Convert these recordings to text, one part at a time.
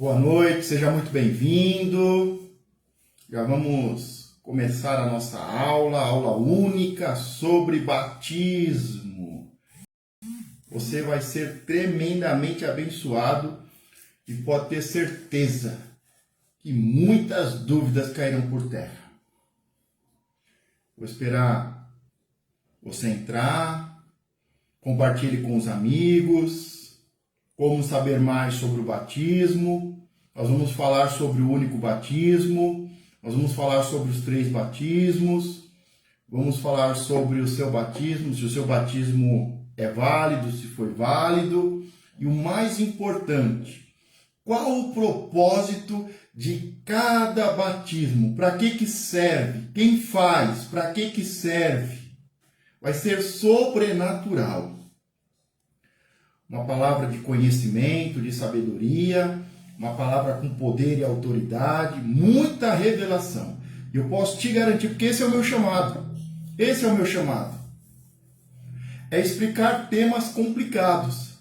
Boa noite, seja muito bem-vindo. Já vamos começar a nossa aula única sobre batismo. Você vai ser tremendamente abençoado e pode ter certeza que muitas dúvidas cairão por terra. Vou esperar você entrar, compartilhe com os amigos. Como saber mais sobre o batismo? Nós vamos falar sobre o único batismo, nós vamos falar sobre os 3 batismos, vamos falar sobre o seu batismo, se o seu batismo é válido, se foi válido, e o mais importante, qual o propósito de cada batismo? Para que serve? Quem faz? Para que serve? Vai ser sobrenatural. Uma palavra de conhecimento, de sabedoria, uma palavra com poder e autoridade, muita revelação. E eu posso te garantir, porque esse é o meu chamado. Esse é o meu chamado. É explicar temas complicados.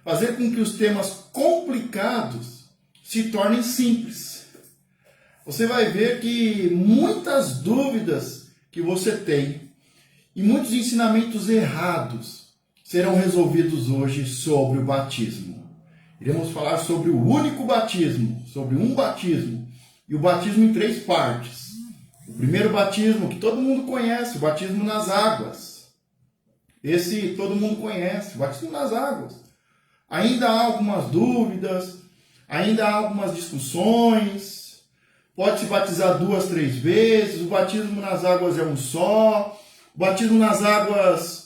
Fazer com que os temas complicados se tornem simples. Você vai ver que muitas dúvidas que você tem e muitos ensinamentos errados serão resolvidos hoje sobre o batismo. Iremos falar sobre o único batismo, sobre um batismo, e o batismo em 3 partes. O primeiro batismo, que todo mundo conhece, o batismo nas águas. Esse todo mundo conhece, o batismo nas águas. Ainda há algumas dúvidas, ainda há algumas discussões. Pode se batizar 2, 3 vezes, o batismo nas águas é um só. O batismo nas águas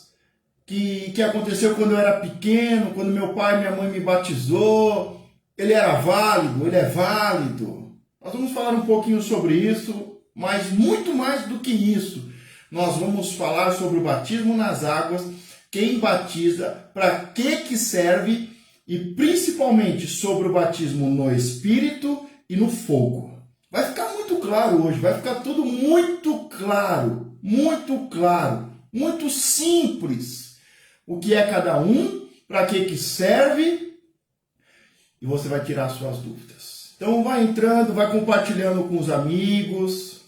que aconteceu quando eu era pequeno, quando meu pai e minha mãe me batizou, ele era válido, ele é válido. Nós vamos falar um pouquinho sobre isso, mas muito mais do que isso. Nós vamos falar sobre o batismo nas águas, quem batiza, para que serve e principalmente sobre o batismo no Espírito e no fogo. Vai ficar muito claro hoje, vai ficar tudo muito claro, muito simples. O que é cada um, para que serve, e você vai tirar suas dúvidas. Então vai entrando, vai compartilhando com os amigos.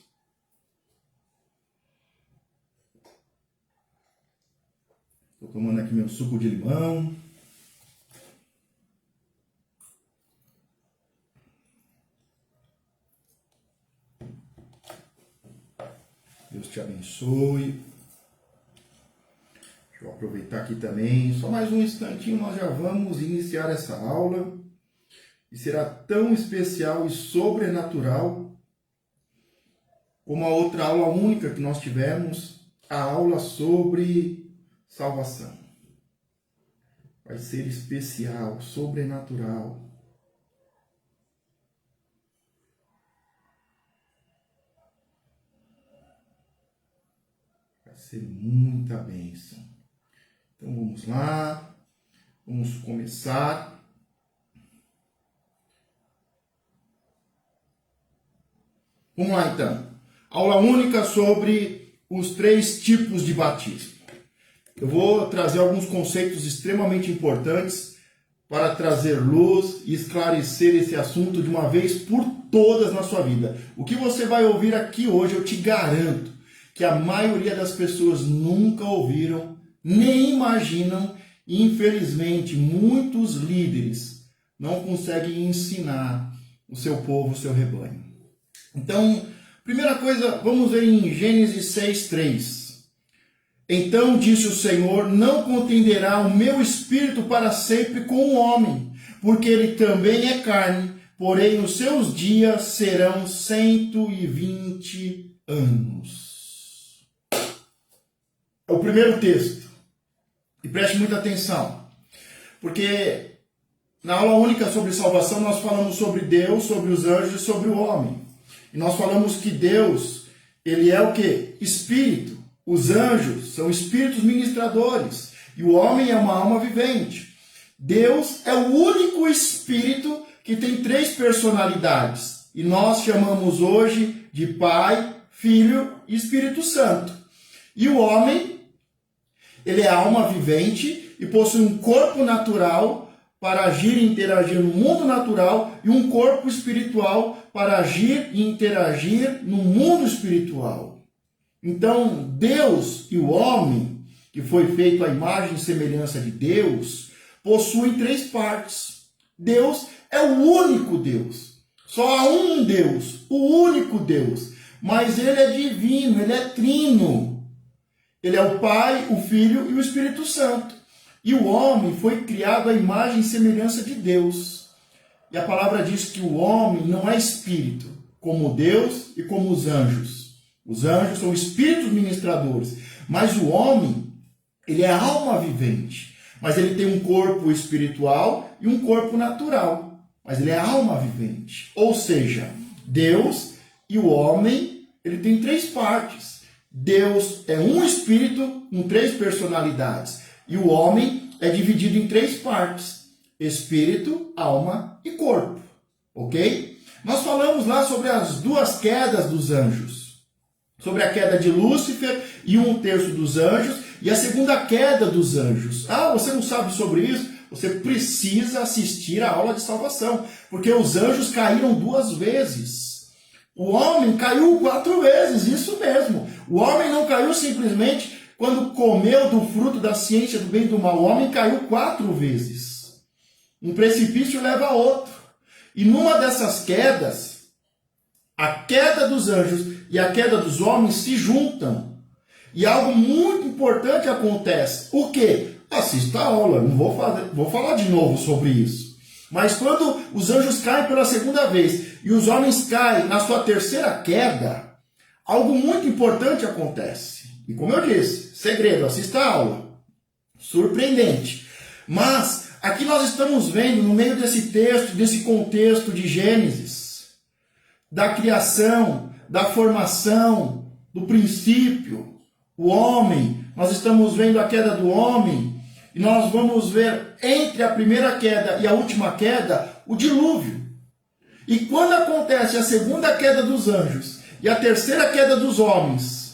Estou tomando aqui meu suco de limão. Deus te abençoe. Deixa eu aproveitar aqui também, só mais um instantinho, nós já vamos iniciar essa aula. E será tão especial e sobrenatural como a outra aula única que nós tivemos, a aula sobre salvação. Vai ser especial, sobrenatural. Vai ser muita bênção. Então vamos lá, vamos começar. Vamos lá então. Aula única sobre os 3 tipos de batismo. Eu vou trazer alguns conceitos extremamente importantes para trazer luz e esclarecer esse assunto de uma vez por todas na sua vida. O que você vai ouvir aqui hoje, eu te garanto que a maioria das pessoas nunca ouviram, nem imaginam, e infelizmente muitos líderes não conseguem ensinar o seu povo, o seu rebanho. Então, primeira coisa, vamos ver em Gênesis 6:3. Então disse o Senhor, não contenderá o meu espírito para sempre com o homem, porque ele também é carne, porém os seus dias serão 120 anos. É o primeiro texto. E preste muita atenção, porque na aula única sobre salvação nós falamos sobre Deus, sobre os anjos e sobre o homem. E nós falamos que Deus, ele é o quê? Espírito. Os anjos são espíritos ministradores e o homem é uma alma vivente. Deus é o único espírito que tem 3 personalidades e nós chamamos hoje de Pai, Filho e Espírito Santo. E o homem, ele é alma vivente e possui um corpo natural para agir e interagir no mundo natural e um corpo espiritual para agir e interagir no mundo espiritual. Então, Deus e o homem, que foi feito à imagem e semelhança de Deus, possuem três partes. Deus é o único Deus. Só há um Deus, o único Deus. Mas ele é divino, ele é trino. Ele é o Pai, o Filho e o Espírito Santo. E o homem foi criado à imagem e semelhança de Deus. E a palavra diz que o homem não é espírito, como Deus e como os anjos. Os anjos são espíritos ministradores. Mas o homem, ele é alma vivente. Mas ele tem um corpo espiritual e um corpo natural. Mas ele é alma vivente. Ou seja, Deus e o homem, ele tem três partes. Deus é um espírito com três personalidades. E o homem é dividido em três partes: espírito, alma e corpo. Ok? Nós falamos lá sobre as duas quedas dos anjos. Sobre a queda de Lúcifer e 1/3 dos anjos. E a segunda queda dos anjos. Ah, você não sabe sobre isso? Você precisa assistir a aula de salvação. Porque os anjos caíram 2 vezes. O homem caiu 4 vezes, isso mesmo. O homem não caiu simplesmente quando comeu do fruto da ciência do bem e do mal. O homem caiu 4 vezes. Um precipício leva a outro. E numa dessas quedas, a queda dos anjos e a queda dos homens se juntam. E algo muito importante acontece. O quê? Assista a aula, não vou falar de novo sobre isso. Mas quando os anjos caem pela segunda vez e os homens caem na sua terceira queda, algo muito importante acontece. E como eu disse, segredo, assista a aula. Surpreendente. Mas aqui nós estamos vendo, no meio desse texto, desse contexto de Gênesis, da criação, da formação, do princípio, o homem, nós estamos vendo a queda do homem, e nós vamos ver entre a primeira queda e a última queda, o dilúvio. E quando acontece a segunda queda dos anjos e a terceira queda dos homens,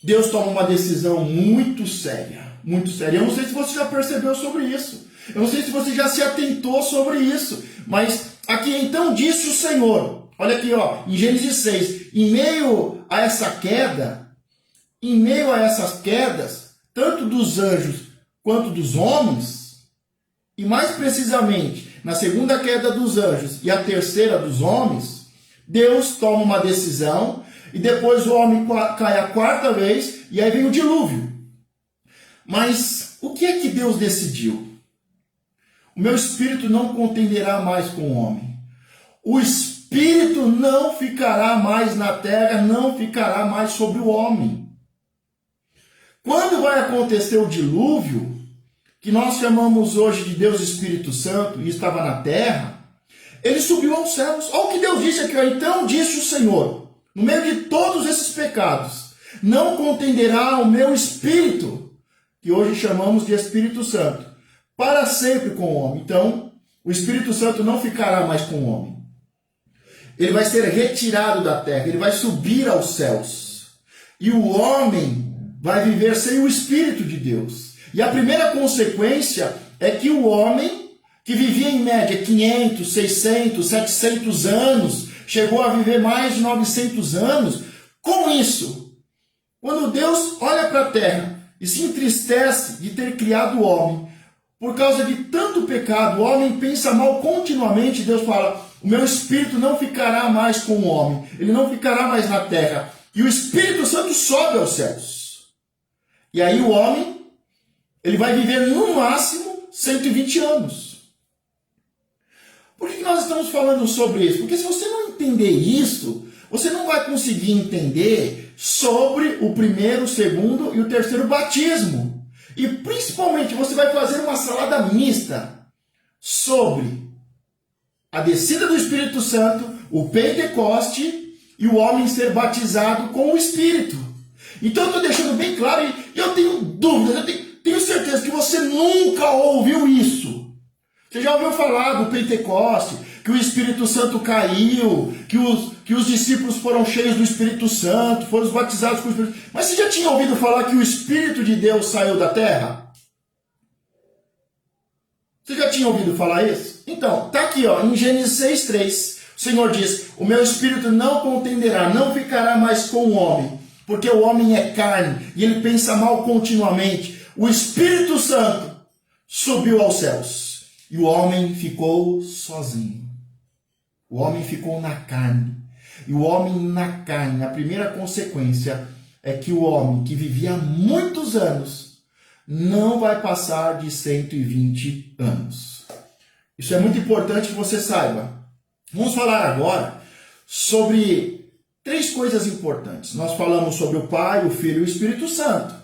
Deus toma uma decisão muito séria, muito séria. Eu não sei se você já percebeu sobre isso. Eu não sei se você já se atentou sobre isso. Mas aqui então disse o Senhor. Olha aqui, ó, em Gênesis 6. Em meio a essa queda, em meio a essas quedas, tanto dos anjos quanto dos homens, e mais precisamente, na segunda queda dos anjos e a terceira dos homens, Deus toma uma decisão. E depois o homem cai a 4ª vez, e aí vem o dilúvio. Mas o que é que Deus decidiu? O meu espírito não contenderá mais com o homem. O espírito não ficará mais na terra, não ficará mais sobre o homem. Quando vai acontecer o dilúvio, que nós chamamos hoje de Deus Espírito Santo, e estava na terra, ele subiu aos céus. Olha o que Deus disse aqui, ó. Então disse o Senhor: no meio de todos esses pecados, não contenderá o meu Espírito, que hoje chamamos de Espírito Santo, para sempre com o homem. Então, o Espírito Santo não ficará mais com o homem. Ele vai ser retirado da terra, ele vai subir aos céus. E o homem vai viver sem o Espírito de Deus. E a primeira consequência é que o homem, que vivia em média 500, 600, 700 anos, chegou a viver mais de 900 anos. Com isso, quando Deus olha para a terra e se entristece de ter criado o homem, por causa de tanto pecado, o homem pensa mal continuamente, Deus fala: o meu espírito não ficará mais com o homem, ele não ficará mais na terra. E o Espírito Santo sobe aos céus. E aí o homem, ele vai viver no máximo 120 anos. Por que nós estamos falando sobre isso? Porque se você não entender isso, você não vai conseguir entender sobre o primeiro, o segundo e o terceiro batismo. E principalmente você vai fazer uma salada mista sobre a descida do Espírito Santo, o Pentecoste e o homem ser batizado com o Espírito. Então eu estou deixando bem claro, e eu tenho dúvidas, eu tenho certeza que você nunca ouviu isso. Você já ouviu falar do Pentecoste, que o Espírito Santo caiu, que os discípulos foram cheios do Espírito Santo, foram batizados com o Espírito Santo. Mas você já tinha ouvido falar que o Espírito de Deus saiu da terra? Você já tinha ouvido falar isso? Então, tá aqui, ó, em Gênesis 6:3. O Senhor diz: o meu espírito não contenderá, não ficará mais com o homem, porque o homem é carne e ele pensa mal continuamente. O Espírito Santo subiu aos céus e o homem ficou sozinho. O homem ficou na carne. E o homem na carne, a primeira consequência é que o homem que vivia há muitos anos não vai passar de 120 anos. Isso é muito importante que você saiba. Vamos falar agora sobre 3 coisas importantes. Nós falamos sobre o Pai, o Filho e o Espírito Santo.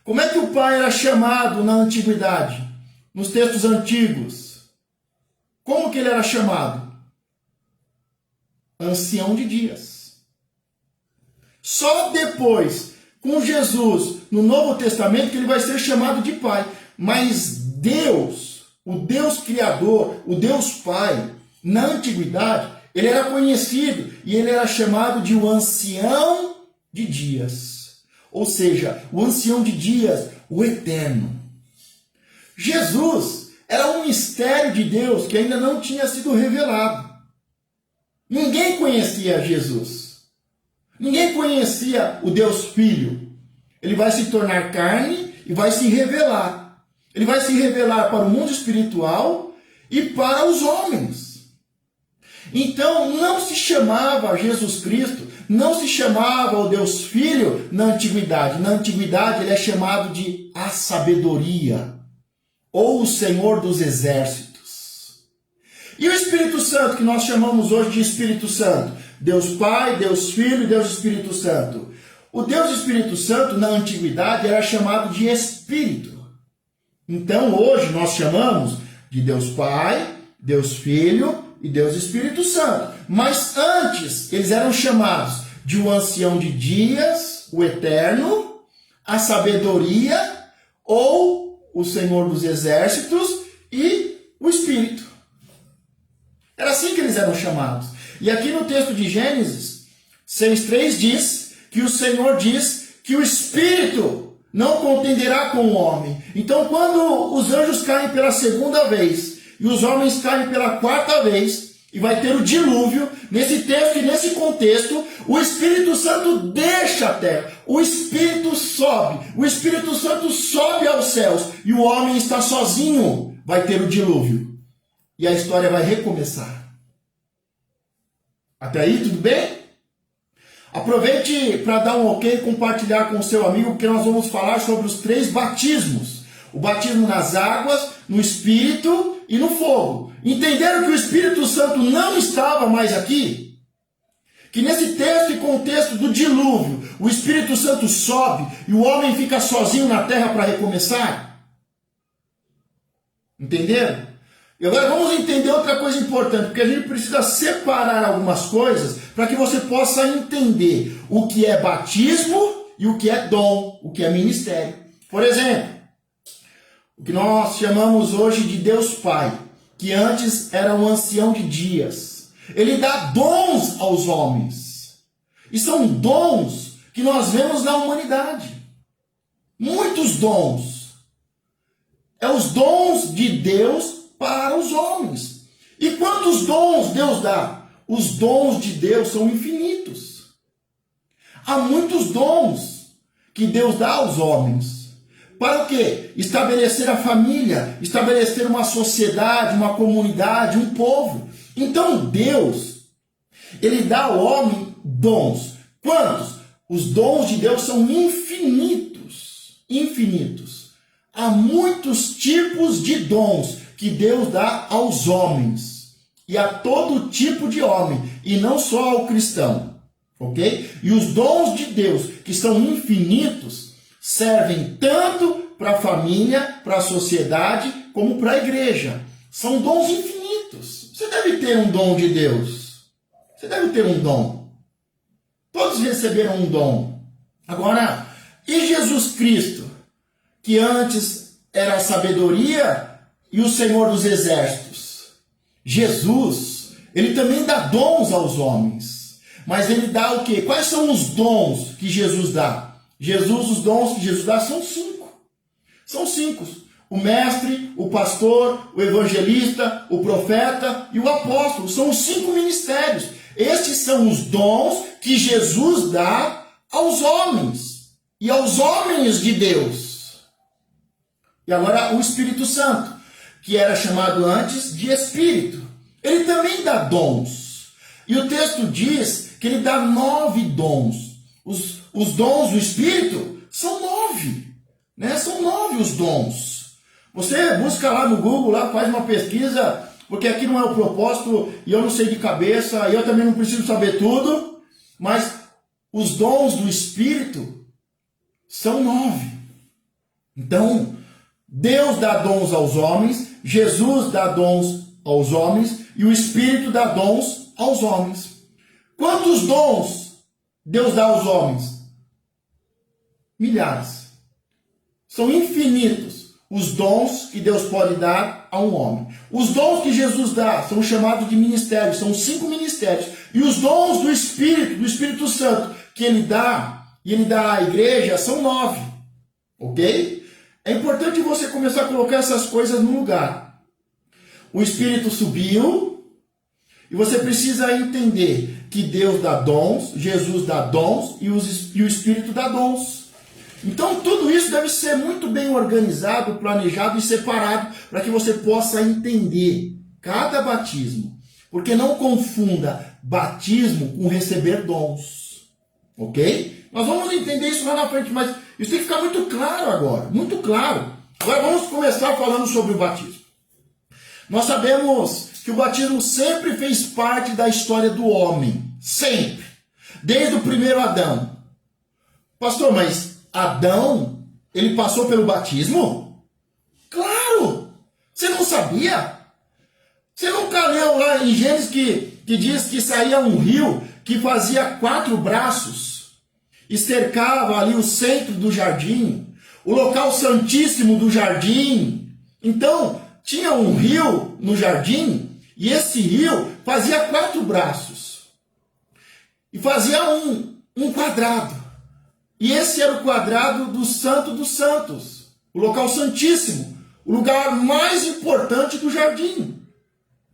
Como é que o Pai era chamado na antiguidade, nos textos antigos? Como que ele era chamado? Ancião de dias. Só depois, com Jesus, no Novo Testamento, que ele vai ser chamado de Pai. Mas Deus, o Deus Criador, o Deus Pai, na antiguidade, ele era conhecido e ele era chamado de o Ancião de Dias. Ou seja, o Ancião de Dias, o Eterno. Jesus era um mistério de Deus que ainda não tinha sido revelado. Ninguém conhecia Jesus. Ninguém conhecia o Deus Filho. Ele vai se tornar carne e vai se revelar. Ele vai se revelar para o mundo espiritual e para os homens. Então, não se chamava Jesus Cristo, não se chamava o Deus Filho na antiguidade. Na antiguidade, ele é chamado de a sabedoria, ou o Senhor dos Exércitos. E o Espírito Santo, que nós chamamos hoje de Espírito Santo? Deus Pai, Deus Filho e Deus Espírito Santo. O Deus Espírito Santo, na antiguidade, era chamado de Espírito. Então, hoje, nós chamamos de Deus Pai, Deus Filho e Deus Espírito Santo. Mas antes, eles eram chamados de o Ancião de Dias, o Eterno, a Sabedoria, ou o Senhor dos Exércitos e o Espírito. Era assim que eles eram chamados. E aqui no texto de Gênesis 6:3 diz que o Senhor diz que o Espírito não contenderá com o homem. Então, quando os anjos caem pela segunda vez e os homens caem pela quarta vez, e vai ter o dilúvio, nesse texto e nesse contexto, o Espírito Santo deixa a terra, o Espírito Santo sobe aos céus, e o homem está sozinho, vai ter o dilúvio. E a história vai recomeçar. Até aí, tudo bem? Aproveite para dar um ok e compartilhar com o seu amigo, porque nós vamos falar sobre os 3 batismos. O batismo nas águas, no Espírito e no fogo. Entenderam que o Espírito Santo não estava mais aqui? Que nesse texto e contexto do dilúvio, o Espírito Santo sobe e o homem fica sozinho na terra para recomeçar? Entenderam? E agora vamos entender outra coisa importante, porque a gente precisa separar algumas coisas para que você possa entender o que é batismo e o que é dom, o que é ministério. Por exemplo, o que nós chamamos hoje de Deus Pai, que antes era um ancião de dias. Ele dá dons aos homens. E são dons que nós vemos na humanidade. Muitos dons. É os dons de Deus para os homens. E quantos dons Deus dá? Os dons de Deus são infinitos. Há muitos dons que Deus dá aos homens. Para o quê? Estabelecer a família, estabelecer uma sociedade, uma comunidade, um povo. Então Deus, ele dá ao homem dons. Quantos? Os dons de Deus são infinitos. Infinitos. Há muitos tipos de dons que Deus dá aos homens. E a todo tipo de homem. E não só ao cristão. Ok? E os dons de Deus, que são infinitos, servem tanto para a família, para a sociedade, como para a igreja. São dons infinitos. Você deve ter um dom de Deus. Você deve ter um dom. Todos receberam um dom. Agora, e Jesus Cristo, que antes era a sabedoria e o Senhor dos Exércitos? Jesus, ele também dá dons aos homens. Mas ele dá o quê? Quais são os dons que Jesus dá? Os dons que Jesus dá são 5. São 5. O mestre, o pastor, o evangelista, o profeta e o apóstolo. São os 5 ministérios. Estes são os dons que Jesus dá aos homens e aos homens de Deus. E agora o Espírito Santo, que era chamado antes de Espírito. Ele também dá dons. E o texto diz que ele dá 9 dons. Os dons do Espírito são 9. Né? São 9 os dons. Você busca lá no Google, lá faz uma pesquisa, porque aqui não é o propósito, e eu não sei de cabeça, e eu também não preciso saber tudo, mas os dons do Espírito são 9. Então, Deus dá dons aos homens, Jesus dá dons aos homens, e o Espírito dá dons aos homens. Quantos dons Deus dá aos homens? Milhares. São infinitos os dons que Deus pode dar a um homem. Os dons que Jesus dá são chamados de ministérios, são 5 ministérios. E os dons do Espírito Santo, que ele dá, e ele dá à igreja, são 9. Ok? É importante você começar a colocar essas coisas no lugar. O Espírito subiu, e você precisa entender que Deus dá dons, Jesus dá dons, e o Espírito dá dons. Então tudo isso deve ser muito bem organizado, planejado e separado para que você possa entender cada batismo. Porque não confunda batismo com receber dons. Ok? Nós vamos entender isso lá na frente, mas isso tem que ficar muito claro agora. Muito claro. Agora vamos começar falando sobre o batismo. Nós sabemos que o batismo sempre fez parte da história do homem. Sempre. Desde o primeiro Adão. Pastor, mas Adão, ele passou pelo batismo? Claro! Você não sabia? Você nunca leu lá em Gênesis que diz que saía um rio que fazia 4 braços e cercava ali o centro do jardim, o local santíssimo do jardim. Então, tinha um rio no jardim e esse rio fazia 4 braços e fazia um quadrado. E esse era o quadrado do Santo dos Santos, o local santíssimo, o lugar mais importante do jardim.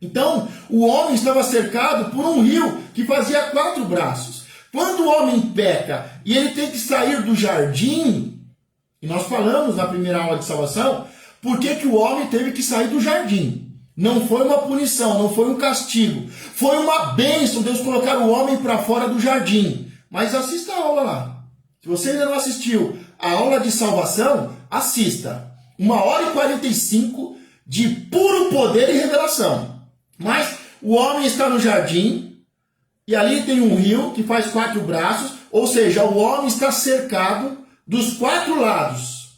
Então, o homem estava cercado por um rio que fazia 4 braços. Quando o homem peca e ele tem que sair do jardim, e nós falamos na primeira aula de salvação, por que o homem teve que sair do jardim? Não foi uma punição, não foi um castigo, foi uma bênção Deus colocar o homem para fora do jardim. Mas assista a aula lá. Se você ainda não assistiu a aula de salvação, assista. 1h45 de puro poder e revelação. Mas o homem está no jardim e ali tem um rio que faz 4 braços, ou seja, o homem está cercado dos 4 lados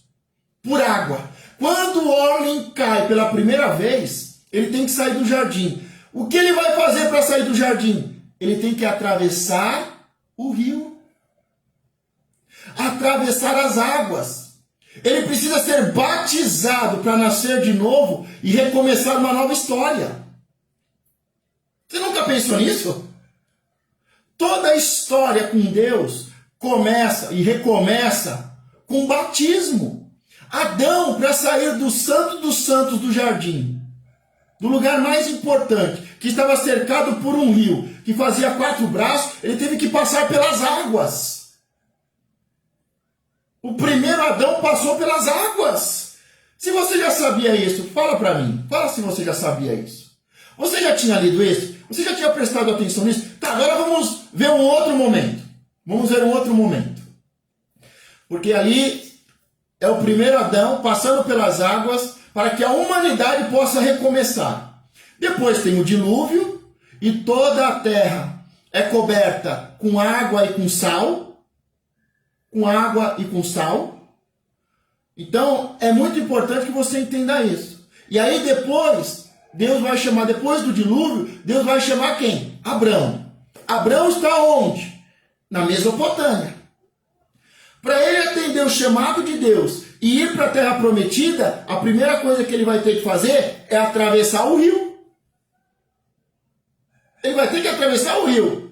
por água. Quando o homem cai pela primeira vez, ele tem que sair do jardim. O que ele vai fazer para sair do jardim? Ele tem que atravessar o rio. Atravessar as águas. Ele precisa ser batizado para nascer de novo e recomeçar uma nova história. Você nunca pensou nisso? Toda a história com Deus começa e recomeça com batismo. Adão, para sair do Santo dos Santos do jardim, do lugar mais importante, que estava cercado por um rio, que fazia 4 braços, ele teve que passar pelas águas. O primeiro Adão passou pelas águas. Se você já sabia isso, fala para mim. Fala se você já sabia isso. Você já tinha lido isso? Você já tinha prestado atenção nisso? Tá, agora vamos ver um outro momento. Vamos ver um outro momento. Porque ali é o primeiro Adão passando pelas águas para que a humanidade possa recomeçar. Depois tem o dilúvio e toda a terra é coberta com água e com sal. Com água e com sal. Então, é muito importante que você entenda isso. E aí depois, Deus vai chamar, depois do dilúvio, Deus vai chamar quem? Abrão. Abrão está onde? Na Mesopotâmia. Para ele atender o chamado de Deus e ir para a terra prometida, a primeira coisa que ele vai ter que fazer é atravessar o rio. Ele vai ter que atravessar o rio.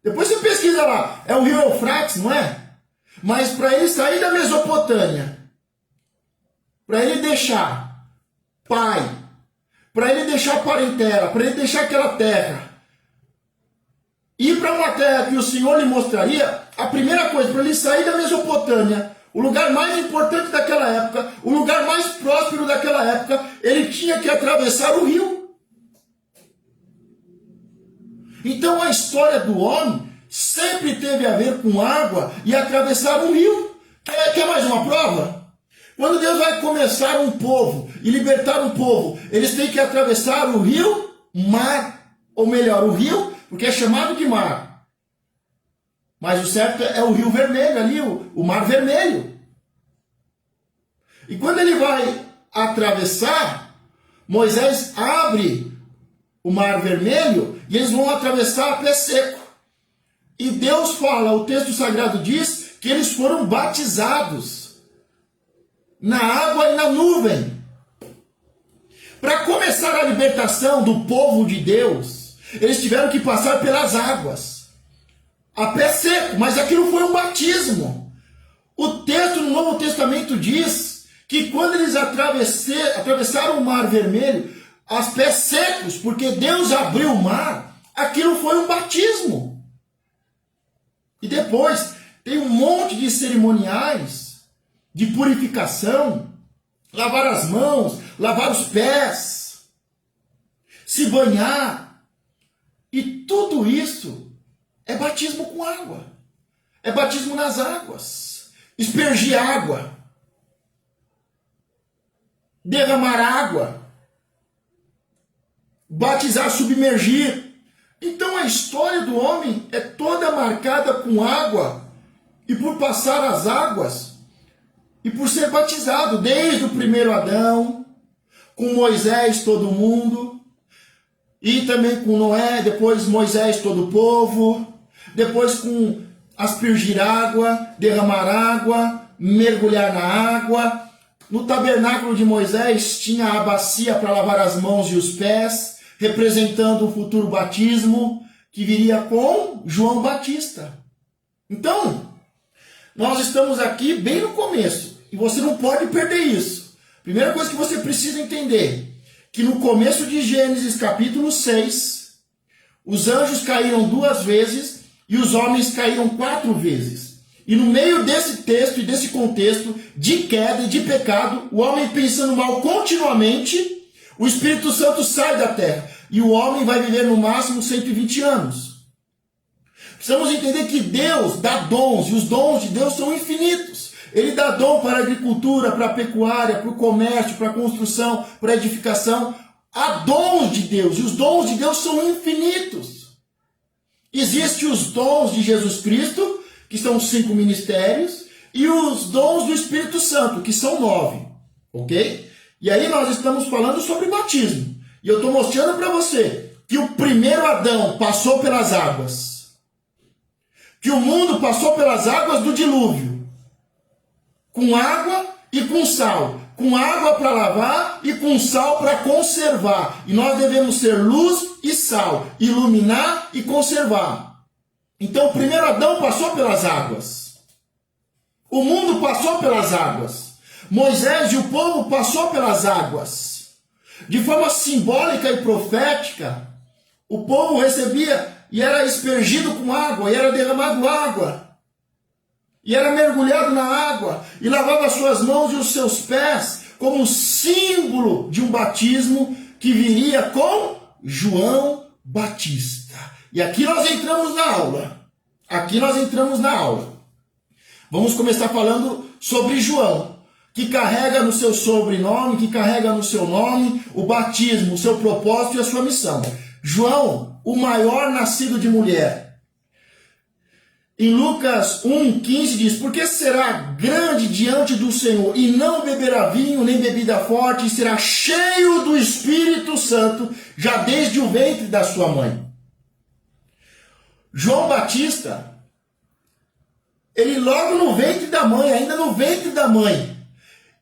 Depois você pesquisa lá, é o rio Eufrates, não é? Mas para ele sair da Mesopotâmia para ele deixar pai, para ele deixar parentela, para ele deixar aquela terra, ir para uma terra que o Senhor lhe mostraria, a primeira coisa, para ele sair da Mesopotâmia, o lugar mais importante daquela época, o lugar mais próspero daquela época, ele tinha que atravessar o rio. Então a história do homem sempre teve a ver com água e atravessar um rio. Quer mais uma prova? Quando Deus vai começar um povo e libertar um povo, eles têm que atravessar o rio, mar, ou melhor, o rio, porque é chamado de mar. Mas o certo é o Rio Vermelho, ali, o Mar Vermelho. E quando ele vai atravessar, Moisés abre o Mar Vermelho e eles vão atravessar a pé seco. E Deus fala, o texto sagrado diz que eles foram batizados na água e na nuvem. Para começar a libertação do povo de Deus, eles tiveram que passar pelas águas, a pé seco, mas aquilo foi um batismo. O texto no Novo Testamento diz que quando eles atravessaram o Mar Vermelho, as pés secos, porque Deus abriu o mar, aquilo foi um batismo. E depois tem um monte de cerimoniais de purificação, lavar as mãos, lavar os pés, se banhar. E tudo isso é batismo com água. É batismo nas águas. Espergir água. Derramar água. Batizar, submergir. Então a história do homem é toda marcada com água. E por passar as águas. E por ser batizado. Desde o primeiro Adão. Com Moisés, todo mundo. E também com Noé. Depois Moisés, todo o povo. Depois com aspergir água, derramar água, mergulhar na água. No tabernáculo de Moisés tinha a bacia para lavar as mãos e os pés, representando o futuro batismo que viria com João Batista. Então, nós estamos aqui bem no começo e você não pode perder isso. Primeira coisa que você precisa entender, que no começo de Gênesis capítulo 6, os anjos caíram 2 vezes e os homens caíram 4 vezes. E no meio desse texto e desse contexto de queda e de pecado, o homem pensando mal continuamente, o Espírito Santo sai da terra e o homem vai viver no máximo 120 anos. Precisamos entender que Deus dá dons e os dons de Deus são infinitos. Ele dá dom para a agricultura, para a pecuária, para o comércio, para a construção, para a edificação. Há dons de Deus e os dons de Deus são infinitos. Existem os dons de Jesus Cristo, que são 5 ministérios, e os dons do Espírito Santo, que são 9. Ok? E aí nós estamos falando sobre batismo. E eu estou mostrando para você que o primeiro Adão passou pelas águas. Que o mundo passou pelas águas do dilúvio. Com água e com sal. Com água para lavar e com sal para conservar. E nós devemos ser luz e sal, iluminar e conservar. Então o primeiro Adão passou pelas águas. O mundo passou pelas águas. Moisés e o povo passou pelas águas. De forma simbólica e profética, o povo recebia e era aspergido com água, e era derramado água. E era mergulhado na água, e lavava suas mãos e os seus pés, como símbolo de um batismo que viria com João Batista. E aqui nós entramos na aula. Aqui nós entramos na aula. Vamos começar falando sobre João, que carrega no seu sobrenome, que carrega no seu nome o batismo, o seu propósito e a sua missão. João, o maior nascido de mulher. Em Lucas 1,15 diz: porque será grande diante do Senhor, e não beberá vinho nem bebida forte, e será cheio do Espírito Santo, já desde o ventre da sua mãe. João Batista, ele logo no ventre da mãe, ainda no ventre da mãe,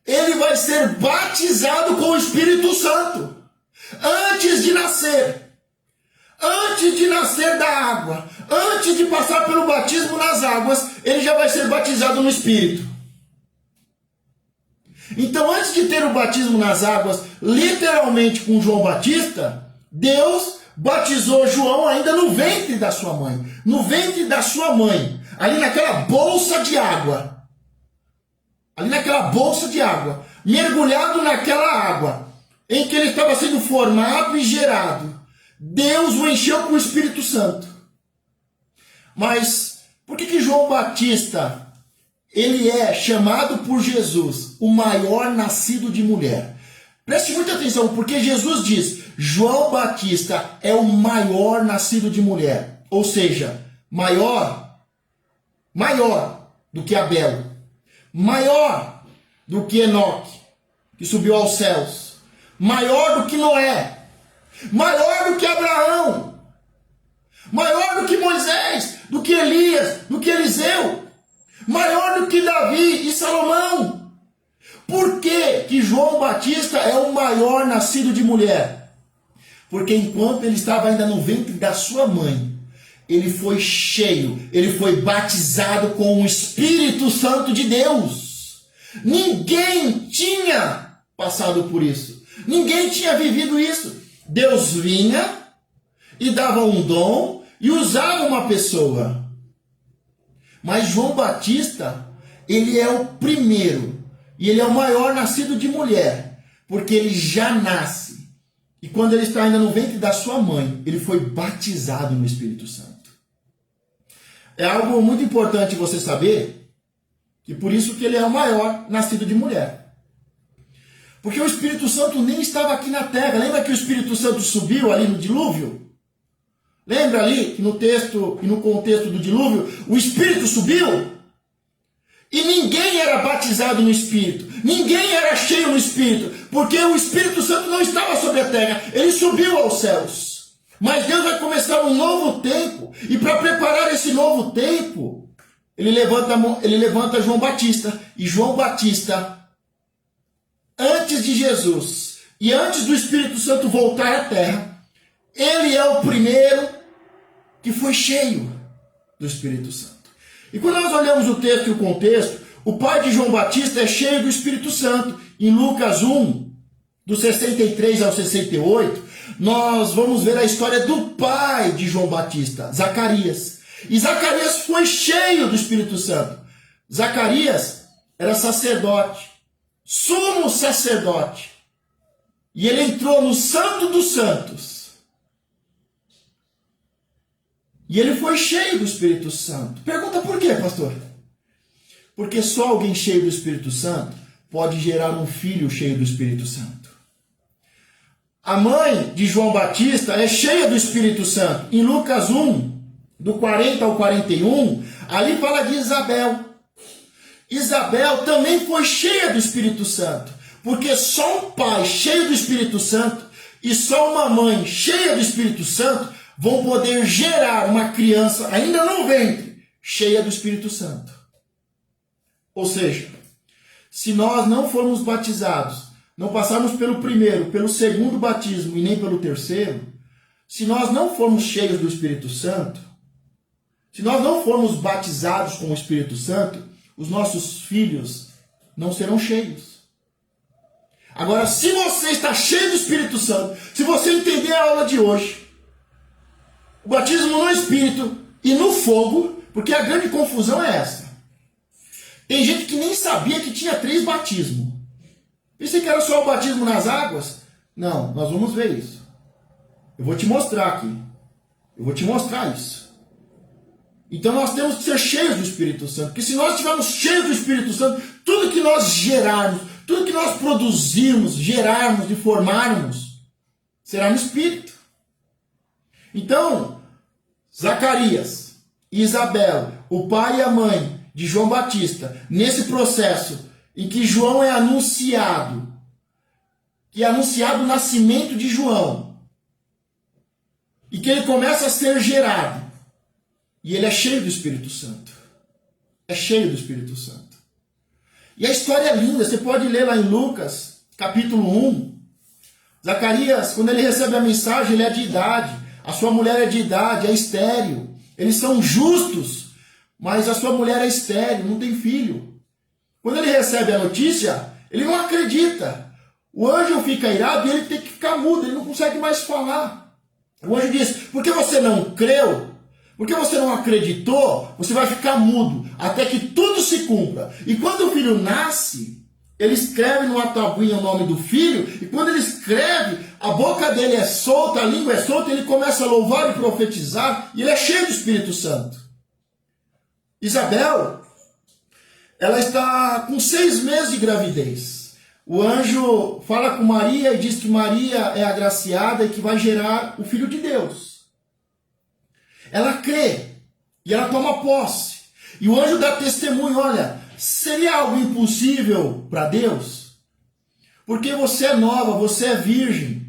ele vai ser batizado com o Espírito Santo, antes de nascer. Antes de nascer da água, antes de passar pelo batismo nas águas, ele já vai ser batizado no Espírito. Então, antes de ter o batismo nas águas, literalmente com João Batista, Deus batizou João ainda no ventre da sua mãe. No ventre da sua mãe, ali naquela bolsa de água. Ali naquela bolsa de água, mergulhado naquela água, em que ele estava sendo formado e gerado. Deus o encheu com o Espírito Santo. Mas por que João Batista, ele é chamado por Jesus o maior nascido de mulher? Preste muita atenção, porque Jesus diz, João Batista é o maior nascido de mulher. Ou seja, maior do que Abel, maior do que Enoque, que subiu aos céus, maior do que Noé, maior do que Abraão, maior do que Moisés, do que Elias, do que Eliseu, maior do que Davi e Salomão. Por que João Batista é o maior nascido de mulher? Porque enquanto ele estava ainda no ventre da sua mãe, ele foi cheio, ele foi batizado com o Espírito Santo de Deus. Ninguém tinha passado por isso. Ninguém tinha vivido isso. Deus vinha e dava um dom e usava uma pessoa. Mas João Batista, ele é o primeiro e ele é o maior nascido de mulher, porque ele já nasce. E quando ele está ainda no ventre da sua mãe, ele foi batizado no Espírito Santo. É algo muito importante você saber, que por isso que ele é o maior nascido de mulher. Porque o Espírito Santo nem estava aqui na terra. Lembra que o Espírito Santo subiu ali no dilúvio? Lembra ali que no texto e no contexto do dilúvio, o Espírito subiu? E ninguém era batizado no Espírito. Ninguém era cheio no Espírito. Porque o Espírito Santo não estava sobre a terra. Ele subiu aos céus. Mas Deus vai começar um novo tempo. E para preparar esse novo tempo, ele levanta João Batista. E João Batista, antes de Jesus e antes do Espírito Santo voltar à terra, ele é o primeiro que foi cheio do Espírito Santo. E quando nós olhamos o texto e o contexto, o pai de João Batista é cheio do Espírito Santo. Em Lucas 1, do 63 ao 68, nós vamos ver a história do pai de João Batista, Zacarias. E Zacarias foi cheio do Espírito Santo. Zacarias era sacerdote, sumo sacerdote. E ele entrou no Santo dos Santos. E ele foi cheio do Espírito Santo. Pergunta por quê, pastor? Porque só alguém cheio do Espírito Santo pode gerar um filho cheio do Espírito Santo. A mãe de João Batista é cheia do Espírito Santo. Em Lucas 1, do 40 ao 41, ali fala de Isabel. Isabel também foi cheia do Espírito Santo. Porque só um pai cheio do Espírito Santo e só uma mãe cheia do Espírito Santo vão poder gerar uma criança, ainda no ventre, cheia do Espírito Santo. Ou seja, se nós não formos batizados, não passarmos pelo primeiro, pelo segundo batismo e nem pelo terceiro, se nós não formos cheios do Espírito Santo, se nós não formos batizados com o Espírito Santo, os nossos filhos não serão cheios. Agora, se você está cheio do Espírito Santo, se você entender a aula de hoje, o batismo no Espírito e no fogo, porque a grande confusão é essa. Tem gente que nem sabia que tinha 3 batismos. Pensei que era só o batismo nas águas? Não, nós vamos ver isso. Eu vou te mostrar aqui. Eu vou te mostrar isso. Então nós temos que ser cheios do Espírito Santo. Porque se nós estivermos cheios do Espírito Santo, tudo que nós gerarmos, tudo que nós produzirmos, gerarmos e formarmos, será no Espírito. Então, Zacarias e Isabel, o pai e a mãe de João Batista, nesse processo em que João é anunciado, que é anunciado o nascimento de João, e que ele começa a ser gerado, e ele é cheio do Espírito Santo. É cheio do Espírito Santo. E a história é linda, você pode ler lá em Lucas, capítulo 1. Zacarias, quando ele recebe a mensagem, ele é de idade. A sua mulher é de idade, é estéril. Eles são justos, mas a sua mulher é estéril, não tem filho. Quando ele recebe a notícia, Ele não acredita. O anjo fica irado e ele tem que ficar mudo, ele não consegue mais falar. O anjo diz, porque você não creu, porque você não acreditou, você vai ficar mudo, até que tudo se cumpra. E quando o filho nasce, ele escreve numa tabuinha o nome do filho, e quando ele escreve, a boca dele é solta, a língua é solta, ele começa a louvar e profetizar, e ele é cheio do Espírito Santo. Isabel, ela está com 6 meses de gravidez. O anjo fala com Maria e diz que Maria é agraciada e que vai gerar o Filho de Deus. Ela crê e ela toma posse. E o anjo dá testemunho, olha, seria algo impossível para Deus? Porque você é nova, você é virgem.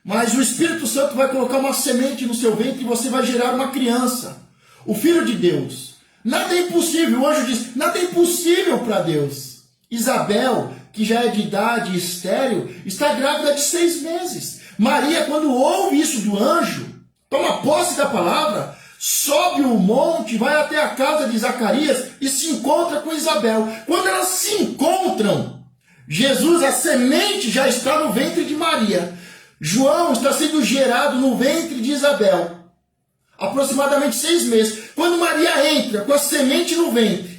Mas o Espírito Santo vai colocar uma semente no seu ventre e você vai gerar uma criança. O Filho de Deus. Nada é impossível. O anjo diz, nada é impossível para Deus. Isabel, que já é de idade estéril, está grávida de 6 meses. Maria, quando ouve isso do anjo, toma posse da palavra, sobe o monte, vai até a casa de Zacarias e se encontra com Isabel. Quando elas se encontram, Jesus, a semente já está no ventre de Maria. João está sendo gerado no ventre de Isabel. Aproximadamente 6 meses. Quando Maria entra com a semente no ventre,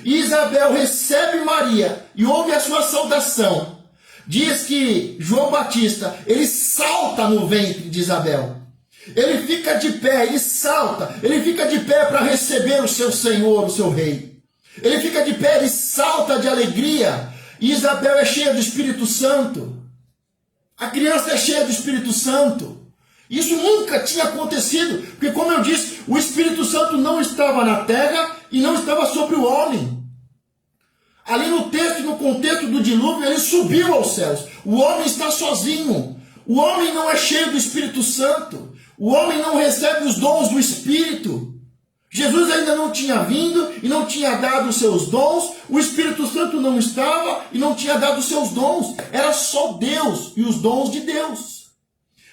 e Isabel recebe Maria e ouve a sua saudação, diz que João Batista, ele salta no ventre de Isabel. Ele fica de pé, ele salta, ele fica de pé para receber o seu Senhor, o seu Rei. Ele fica de pé, ele salta de alegria. E Isabel é cheia do Espírito Santo. A criança é cheia do Espírito Santo. Isso nunca tinha acontecido, porque como eu disse, o Espírito Santo não estava na terra e não estava sobre o homem. Ali no texto, no contexto do dilúvio, ele subiu aos céus. O homem está sozinho. O homem não é cheio do Espírito Santo. O homem não recebe os dons do Espírito. Jesus ainda não tinha vindo e não tinha dado os seus dons. O Espírito Santo não estava e não tinha dado os seus dons. Era só Deus e os dons de Deus.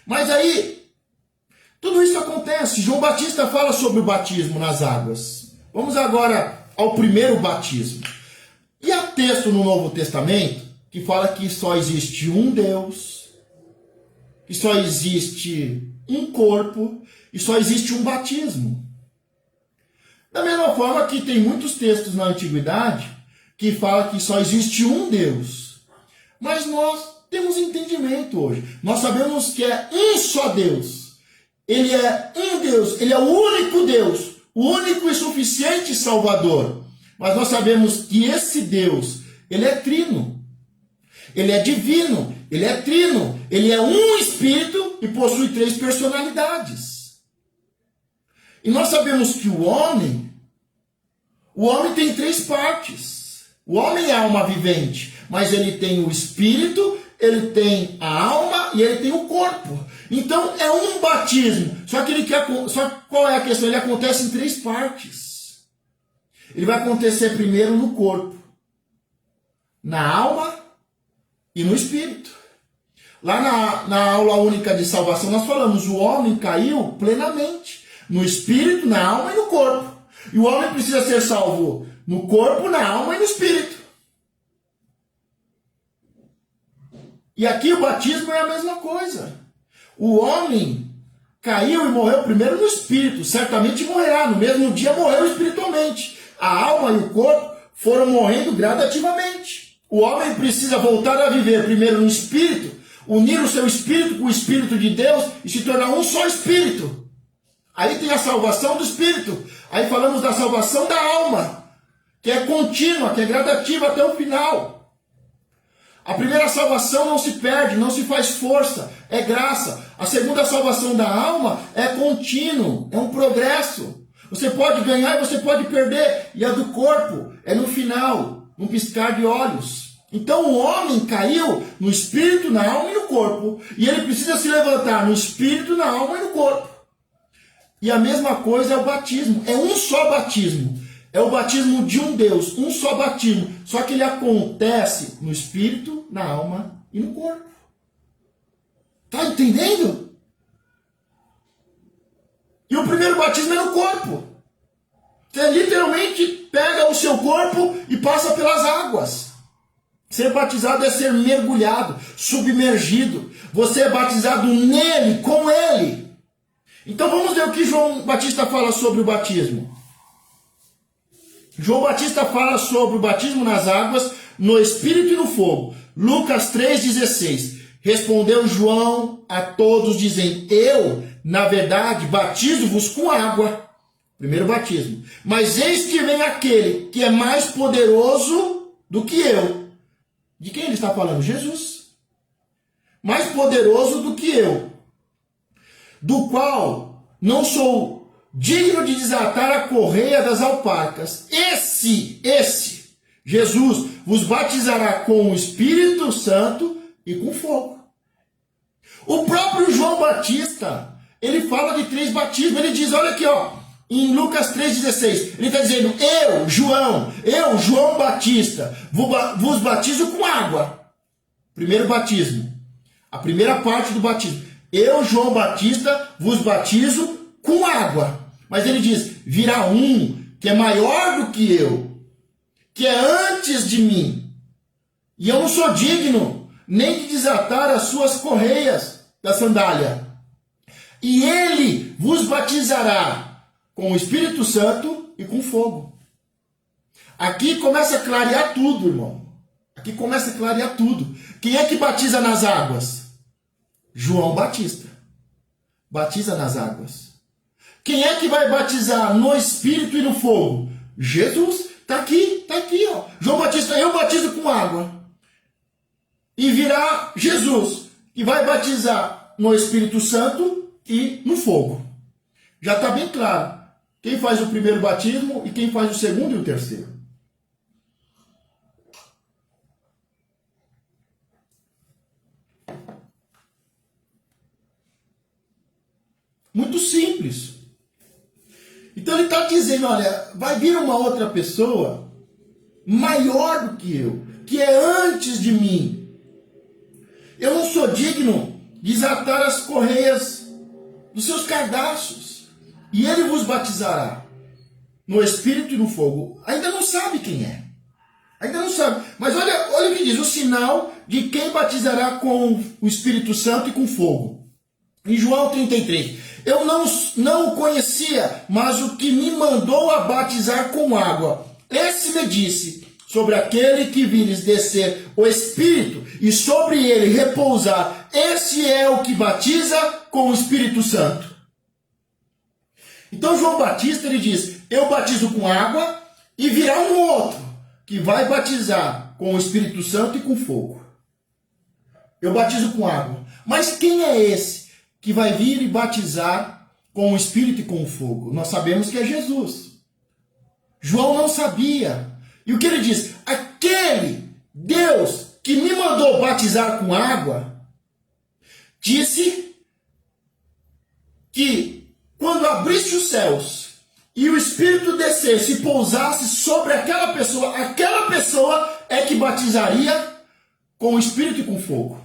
Mas aí, tudo isso acontece. João Batista fala sobre o batismo nas águas. Vamos agora ao primeiro batismo. E há texto no Novo Testamento que fala que só existe um Deus, que só existe um corpo e só existe um batismo. Da mesma forma que tem muitos textos na Antiguidade que falam que só existe um Deus. Mas nós temos entendimento hoje. Nós sabemos que é um só Deus. Ele é um Deus, ele é o único Deus, o único e suficiente Salvador. Mas nós sabemos que esse Deus, ele é trino. Ele é divino, ele é trino, ele é um Espírito e possui 3 personalidades. E nós sabemos que o homem tem 3 partes. O homem é alma vivente, mas ele tem o Espírito, ele tem a alma e ele tem o corpo. Então é um batismo. Só qual é a questão? Ele acontece em 3 partes. Ele vai acontecer primeiro no corpo, na alma e no espírito. Lá na aula única de salvação nós falamos, o homem caiu plenamente, no espírito, na alma e no corpo. E o homem precisa ser salvo no corpo, na alma e no espírito. E aqui o batismo é a mesma coisa. O homem caiu e morreu primeiro no espírito, certamente morrerá, no mesmo dia morreu espiritualmente. A alma e o corpo foram morrendo gradativamente. O homem precisa voltar a viver primeiro no espírito, unir o seu espírito com o Espírito de Deus e se tornar um só espírito. Aí tem a salvação do espírito. Aí falamos da salvação da alma, que é contínua, que é gradativa até o final. A primeira salvação não se perde, não se faz força, é graça. A segunda salvação da alma é contínuo, é um progresso. Você pode ganhar e você pode perder. E a do corpo é no final, num piscar de olhos. Então o homem caiu no espírito, na alma e no corpo. E ele precisa se levantar no espírito, na alma e no corpo. E a mesma coisa é o batismo. É um só batismo. É o batismo de um Deus. Um só batismo. Só que ele acontece no espírito, na alma e no corpo. Está entendendo? E o primeiro batismo é no corpo. Você literalmente pega o seu corpo e passa pelas águas. Ser batizado é ser mergulhado, submergido. Você é batizado nele, com ele. Então vamos ver o que João Batista fala sobre o batismo. João Batista fala sobre o batismo nas águas, no Espírito e no fogo. Lucas 3,16. Respondeu João a todos, dizendo: eu, na verdade, batizo-vos com água. Primeiro batismo. Mas eis que vem aquele que é mais poderoso do que eu. De quem ele está falando? Jesus. Mais poderoso do que eu. Do qual não sou digno de desatar a correia das alparcas. Esse, Jesus, vos batizará com o Espírito Santo e com fogo. O próprio João Batista, ele fala de 3 batismos. Ele diz, olha aqui, ó, em Lucas 3,16, ele está dizendo, eu, João Batista, vos batizo com água. Primeiro batismo. A primeira parte do batismo. Eu, João Batista, vos batizo com água. Mas ele diz, virá um que é maior do que eu, que é antes de mim. E eu não sou digno nem de desatar as suas correias da sandália. E ele vos batizará com o Espírito Santo e com fogo. Aqui começa a clarear tudo, irmão. Aqui começa a clarear tudo. Quem é que batiza nas águas? João Batista. Batiza nas águas. Quem é que vai batizar no Espírito e no fogo? Jesus. Está aqui, ó. João Batista, eu batizo com água. E virá Jesus, que vai batizar no Espírito Santo e no fogo. Já está bem claro quem faz o primeiro batismo e quem faz o segundo e o terceiro. Muito simples. Então ele está dizendo, olha, vai vir uma outra pessoa maior do que eu, que é antes de mim. Eu não sou digno de desatar as correias dos seus cardaços. E ele vos batizará no Espírito e no fogo. Ainda não sabe quem é. Ainda não sabe. Mas olha o que diz, o sinal de quem batizará com o Espírito Santo e com fogo. Em João 33. Eu não o conhecia, mas o que me mandou a batizar com água, esse me disse, sobre aquele que vires descer o Espírito e sobre ele repousar, esse é o que batiza com o Espírito Santo. Então João Batista, ele diz, eu batizo com água e virá um outro que vai batizar com o Espírito Santo e com fogo. Eu batizo com água. Mas quem é esse que vai vir e batizar com o Espírito e com o fogo? Nós sabemos que é Jesus. João não sabia. E o que ele diz? Aquele Deus que me mandou batizar com água, disse que quando abrisse os céus e o Espírito descesse e pousasse sobre aquela pessoa é que batizaria com o Espírito e com fogo.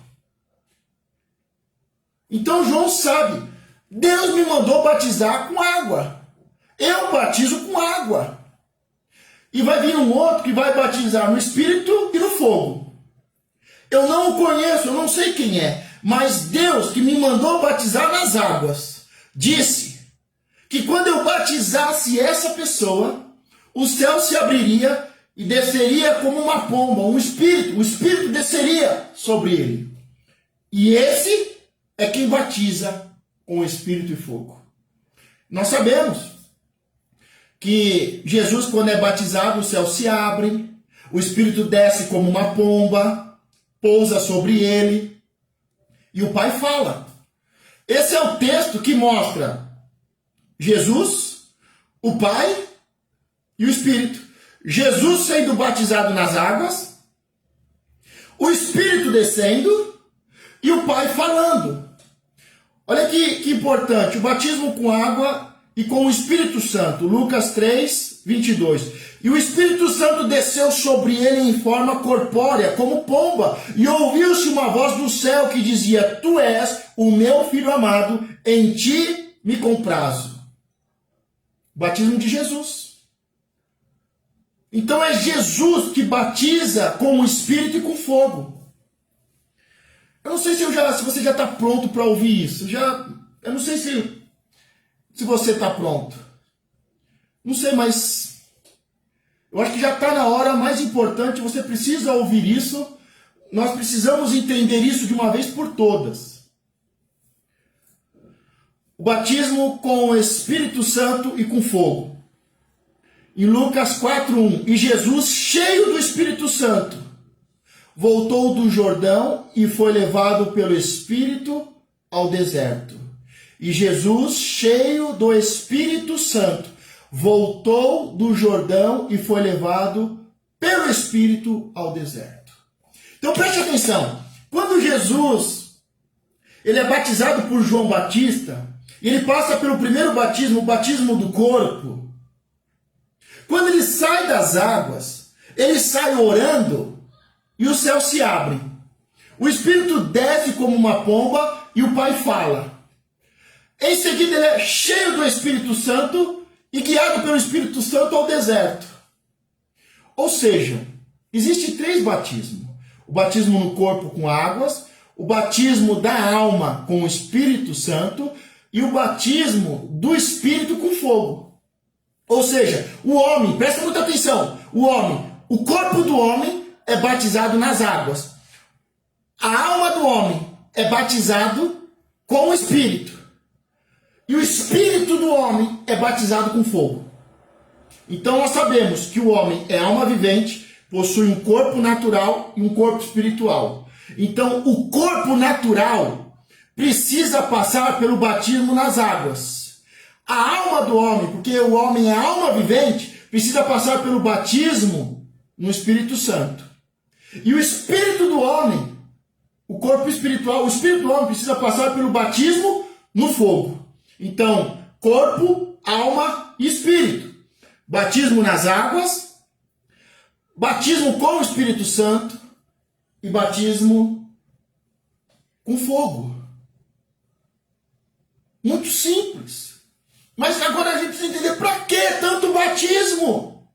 Então João sabe, Deus me mandou batizar com água. Eu batizo com água. E vai vir um outro que vai batizar no Espírito e no fogo. Eu não o conheço, eu não sei quem é. Mas Deus que me mandou batizar nas águas, disse que quando eu batizasse essa pessoa, o céu se abriria e desceria como uma pomba, o Espírito desceria sobre ele. E esse é quem batiza com o Espírito e fogo. Nós sabemos que Jesus, quando é batizado, o céu se abre, o Espírito desce como uma pomba, pousa sobre ele, e o Pai fala. Esse é o texto que mostra Jesus, o Pai e o Espírito. Jesus sendo batizado nas águas, o Espírito descendo e o Pai falando. Olha que importante, o batismo com água e com o Espírito Santo, Lucas 3, 22. E o Espírito Santo desceu sobre ele em forma corpórea, como pomba, e ouviu-se uma voz do céu que dizia, tu és o meu filho amado, em ti me comprazo. Batismo de Jesus. Então é Jesus que batiza com o Espírito e com fogo. Eu não sei se você já está pronto para ouvir isso. Eu não sei se você está pronto. Não sei, mas eu acho que já está na hora mais importante. Você precisa ouvir isso. Nós precisamos entender isso de uma vez por todas. O batismo com o Espírito Santo e com fogo. Em Lucas 4:1, e Jesus, cheio do Espírito Santo, voltou do Jordão e foi levado pelo Espírito ao deserto. E Jesus, cheio do Espírito Santo, voltou do Jordão e foi levado pelo Espírito ao deserto. Então preste atenção, quando Jesus ele é batizado por João Batista, e ele passa pelo primeiro batismo, o batismo do corpo. Quando ele sai das águas, ele sai orando e os céus se abrem. O Espírito desce como uma pomba e o Pai fala. Em seguida ele é cheio do Espírito Santo e guiado pelo Espírito Santo ao deserto. Ou seja, existem 3 batismos. O batismo no corpo com águas, o batismo da alma com o Espírito Santo e o batismo do Espírito com fogo. Ou seja, o homem, presta muita atenção, o corpo do homem é batizado nas águas. A alma do homem é batizado com o Espírito. E o Espírito do homem é batizado com fogo. Então nós sabemos que o homem é alma vivente, possui um corpo natural e um corpo espiritual. Então o corpo natural precisa passar pelo batismo nas águas. A alma do homem, porque o homem é alma vivente, precisa passar pelo batismo no Espírito Santo. E o espírito do homem, o corpo espiritual, o espírito do homem precisa passar pelo batismo no fogo. Então, corpo, alma e espírito. Batismo nas águas, batismo com o Espírito Santo e batismo com fogo. Muito simples. Mas agora a gente precisa entender para que tanto batismo?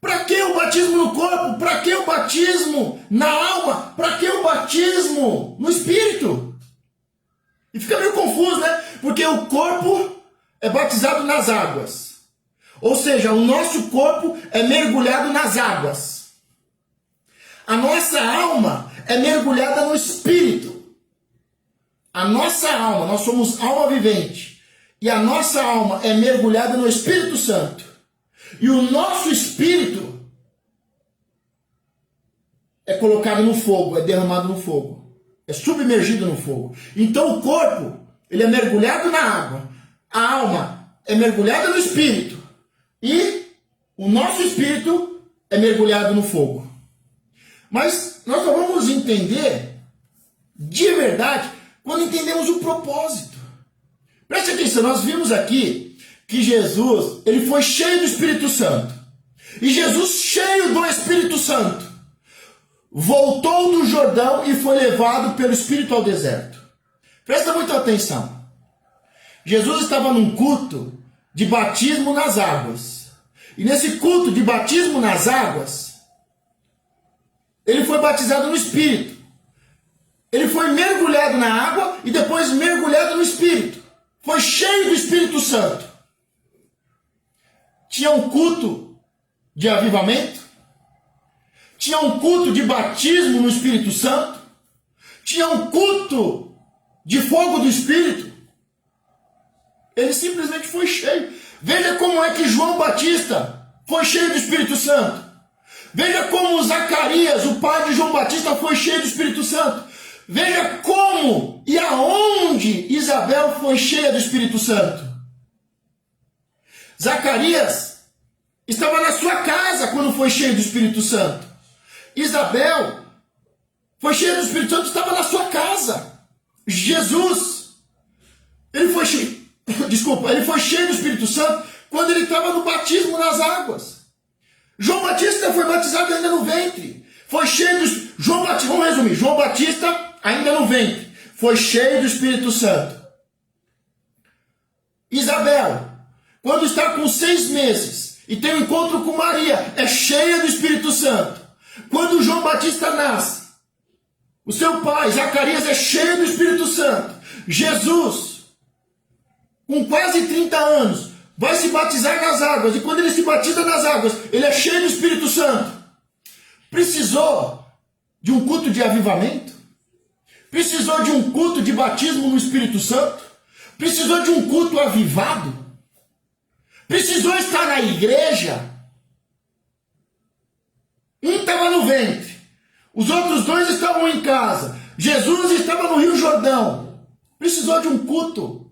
Para que o batismo no corpo? Para que o batismo na alma? Para que o batismo no espírito? E fica meio confuso, né? Porque o corpo é batizado nas águas. Ou seja, o nosso corpo é mergulhado nas águas. A nossa alma é mergulhada no espírito. A nossa alma, nós somos alma vivente. E a nossa alma é mergulhada no Espírito Santo. E o nosso espírito é colocado no fogo, é derramado no fogo. É submergido no fogo. Então o corpo, ele é mergulhado na água. A alma é mergulhada no espírito. E o nosso espírito é mergulhado no fogo. Mas nós só vamos entender de verdade quando entendemos o propósito. Preste atenção, nós vimos aqui que Jesus, ele foi cheio do Espírito Santo. E Jesus, cheio do Espírito Santo, voltou do Jordão e foi levado pelo Espírito ao deserto. Presta muita atenção. Jesus estava num culto de batismo nas águas. E nesse culto de batismo nas águas, ele foi batizado no Espírito. Ele foi mergulhado na água e depois mergulhado no Espírito. Foi cheio do Espírito Santo. Tinha um culto de avivamento. Tinha um culto de batismo no Espírito Santo. Tinha um culto de fogo do Espírito. Ele simplesmente foi cheio. Veja como é que João Batista foi cheio do Espírito Santo. Veja como Zacarias, o pai de João Batista, foi cheio do Espírito Santo. Veja como e aonde Isabel foi cheia do Espírito Santo. Zacarias estava na sua casa quando foi cheio do Espírito Santo. Isabel foi cheia do Espírito Santo, estava na sua casa. Jesus, ele foi cheio do Espírito Santo quando ele estava no batismo nas águas. João Batista foi batizado ainda no ventre. Foi cheio do... Vamos resumir. João Batista ainda no ventre. Foi cheio do Espírito Santo. Isabel, quando está com 6 meses e tem um encontro com Maria, é cheia do Espírito Santo. Quando João Batista nasce, o seu pai, Zacarias, é cheio do Espírito Santo. Jesus, com quase 30 anos, vai se batizar nas águas. E quando ele se batiza nas águas, ele é cheio do Espírito Santo. Precisou de um culto de avivamento? Precisou de um culto de batismo no Espírito Santo? Precisou de um culto avivado? Precisou estar na igreja? Um estava no ventre, os outros dois estavam em casa. Jesus estava no Rio Jordão. Precisou de um culto?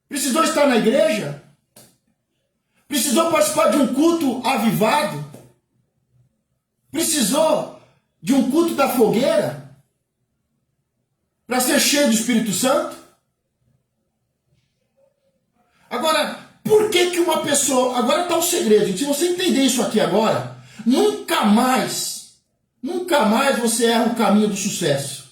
Precisou estar na igreja? Precisou participar de um culto avivado? Precisou de um culto da fogueira para ser cheio do Espírito Santo? Agora, por que uma pessoa... Agora está o segredo, gente. Se você entender isso aqui agora, nunca mais você erra o caminho do sucesso.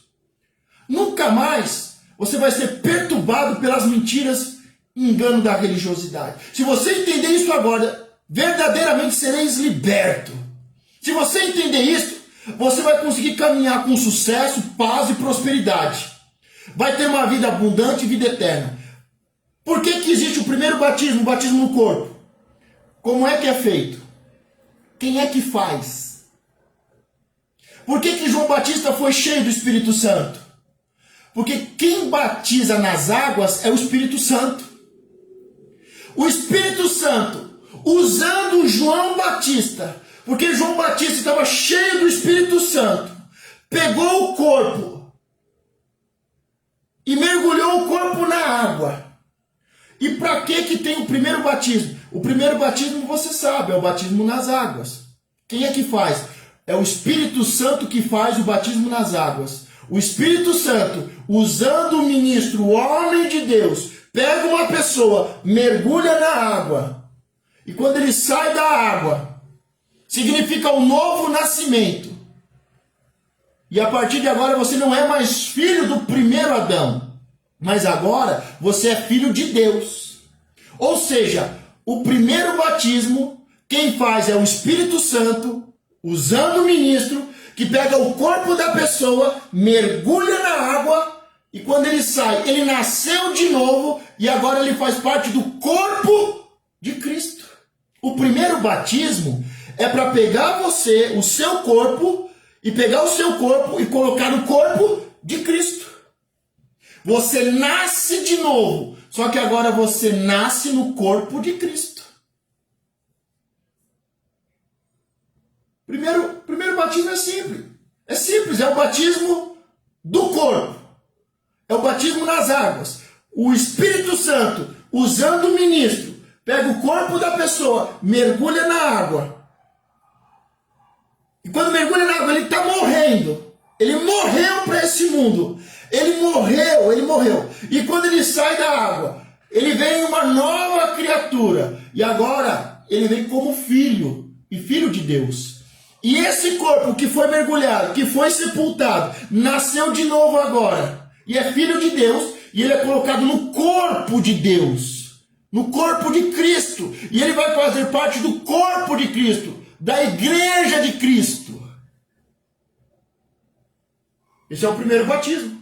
Nunca mais você vai ser perturbado pelas mentiras e engano da religiosidade. Se você entender isso agora, verdadeiramente sereis liberto. Se você entender isso, você vai conseguir caminhar com sucesso, paz e prosperidade. Vai ter uma vida abundante e vida eterna. Por que existe o primeiro batismo, o batismo no corpo? Como é que é feito? Quem é que faz? Por que João Batista foi cheio do Espírito Santo? Porque quem batiza nas águas é o Espírito Santo. O Espírito Santo, usando João Batista, porque João Batista estava cheio do Espírito Santo, pegou o corpo e mergulhou o corpo na água. E para que tem o primeiro batismo? O primeiro batismo, você sabe, é o batismo nas águas. Quem é que faz? É o Espírito Santo que faz o batismo nas águas. O Espírito Santo, usando o ministro, o homem de Deus, pega uma pessoa, mergulha na água. E quando ele sai da água, significa um novo nascimento. E a partir de agora você não é mais filho do primeiro Adão. Mas agora você é filho de Deus. Ou seja, o primeiro batismo, quem faz é o Espírito Santo, usando o ministro, que pega o corpo da pessoa, mergulha na água, e quando ele sai, ele nasceu de novo, e agora ele faz parte do corpo de Cristo. O primeiro batismo é para pegar você, o seu corpo, e pegar o seu corpo e colocar no corpo de Cristo. Você nasce de novo, só que agora você nasce no corpo de Cristo. Primeiro batismo é simples. É simples, é o batismo do corpo. É o batismo nas águas. O Espírito Santo, usando o ministro, pega o corpo da pessoa, mergulha na água. E quando mergulha na água, ele está morrendo. Ele morreu para esse mundo. Ele morreu. E quando ele sai da água, ele vem uma nova criatura. E agora, ele vem como filho. E filho de Deus. E esse corpo que foi mergulhado, que foi sepultado, nasceu de novo agora. E é filho de Deus. E ele é colocado no corpo de Deus. No corpo de Cristo. E ele vai fazer parte do corpo de Cristo. Da igreja de Cristo. Esse é o primeiro batismo.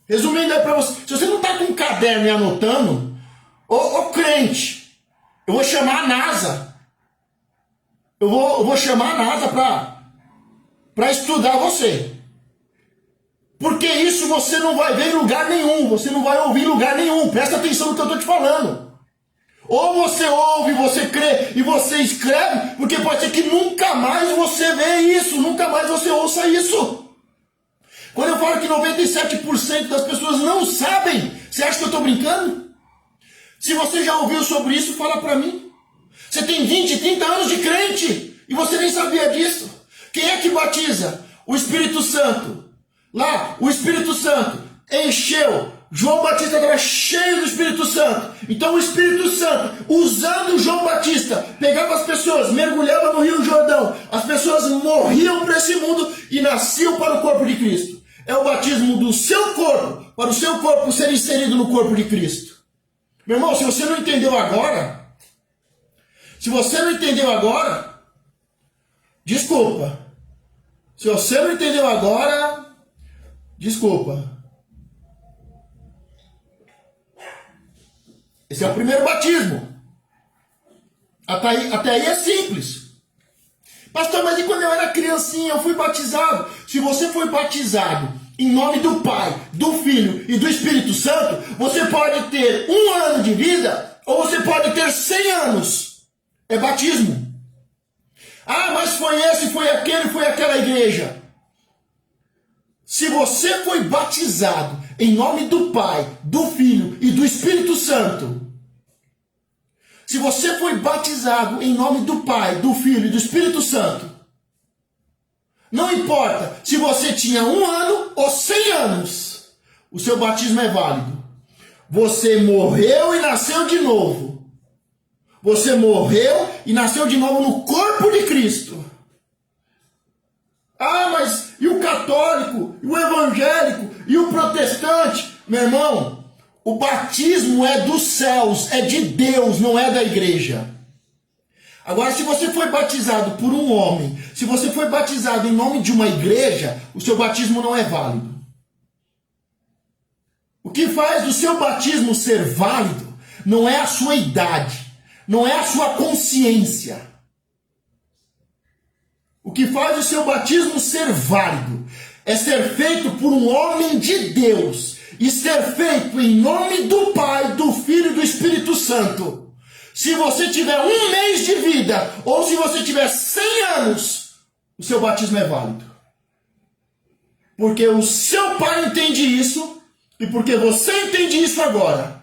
Resumindo aí para você, se você não está com um caderno e anotando, ô crente, eu vou chamar a NASA. Eu vou chamar a NASA para estudar você. Porque isso você não vai ver em lugar nenhum, você não vai ouvir em lugar nenhum. Presta atenção no que eu estou te falando. Ou você ouve, você crê e você escreve, porque pode ser que nunca mais você vê isso, nunca mais você ouça isso. Quando eu falo que 97% das pessoas não sabem, você acha que eu estou brincando? Se você já ouviu sobre isso, fala para mim. Você tem 20, 30 anos de crente e você nem sabia disso. Quem é que batiza? O Espírito Santo. Lá, o Espírito Santo encheu. João Batista estava cheio do Espírito Santo. Então o Espírito Santo, usando João Batista, pegava as pessoas, mergulhava no Rio Jordão. As pessoas morriam para esse mundo e nasciam para o corpo de Cristo. É o batismo do seu corpo, para o seu corpo ser inserido no corpo de Cristo. Meu irmão, se você não entendeu agora, Se você não entendeu agora, desculpa. Se você não entendeu agora, desculpa. Esse é o primeiro batismo. Até aí é simples. Pastor, mas e quando eu era criancinha, eu fui batizado? Se você foi batizado em nome do Pai, do Filho e do Espírito Santo, você pode ter 1 ano de vida ou você pode ter 100 anos. É batismo. Ah, mas foi esse, foi aquele, foi aquela igreja. Se você foi batizado em nome do Pai, do Filho e do Espírito Santo, se você foi batizado em nome do Pai, do Filho e do Espírito Santo, não importa se você tinha 1 ano ou 100 anos, o seu batismo é válido. Você morreu e nasceu de novo. Você morreu e nasceu de novo no corpo de Cristo. Ah, mas e o católico, e o evangélico, e o protestante? Meu irmão, o batismo é dos céus, é de Deus, não é da igreja. Agora, se você foi batizado por um homem, se você foi batizado em nome de uma igreja, o seu batismo não é válido. O que faz do seu batismo ser válido não é a sua idade, não é a sua consciência. O que faz o seu batismo ser válido é ser feito por um homem de Deus e ser feito em nome do Pai, do Filho e do Espírito Santo. Se você tiver 1 mês de vida ou se você tiver 100 anos, o seu batismo é válido. Porque o seu pai entende isso e porque você entende isso agora.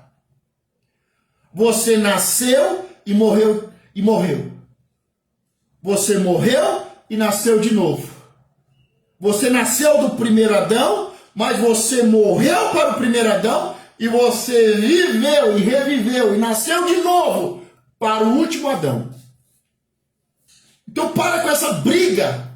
Você nasceu e morreu e morreu. Você morreu e nasceu de novo. Você nasceu do primeiro Adão, mas você morreu para o primeiro Adão e você viveu e reviveu e nasceu de novo para o último Adão. Então para com essa briga,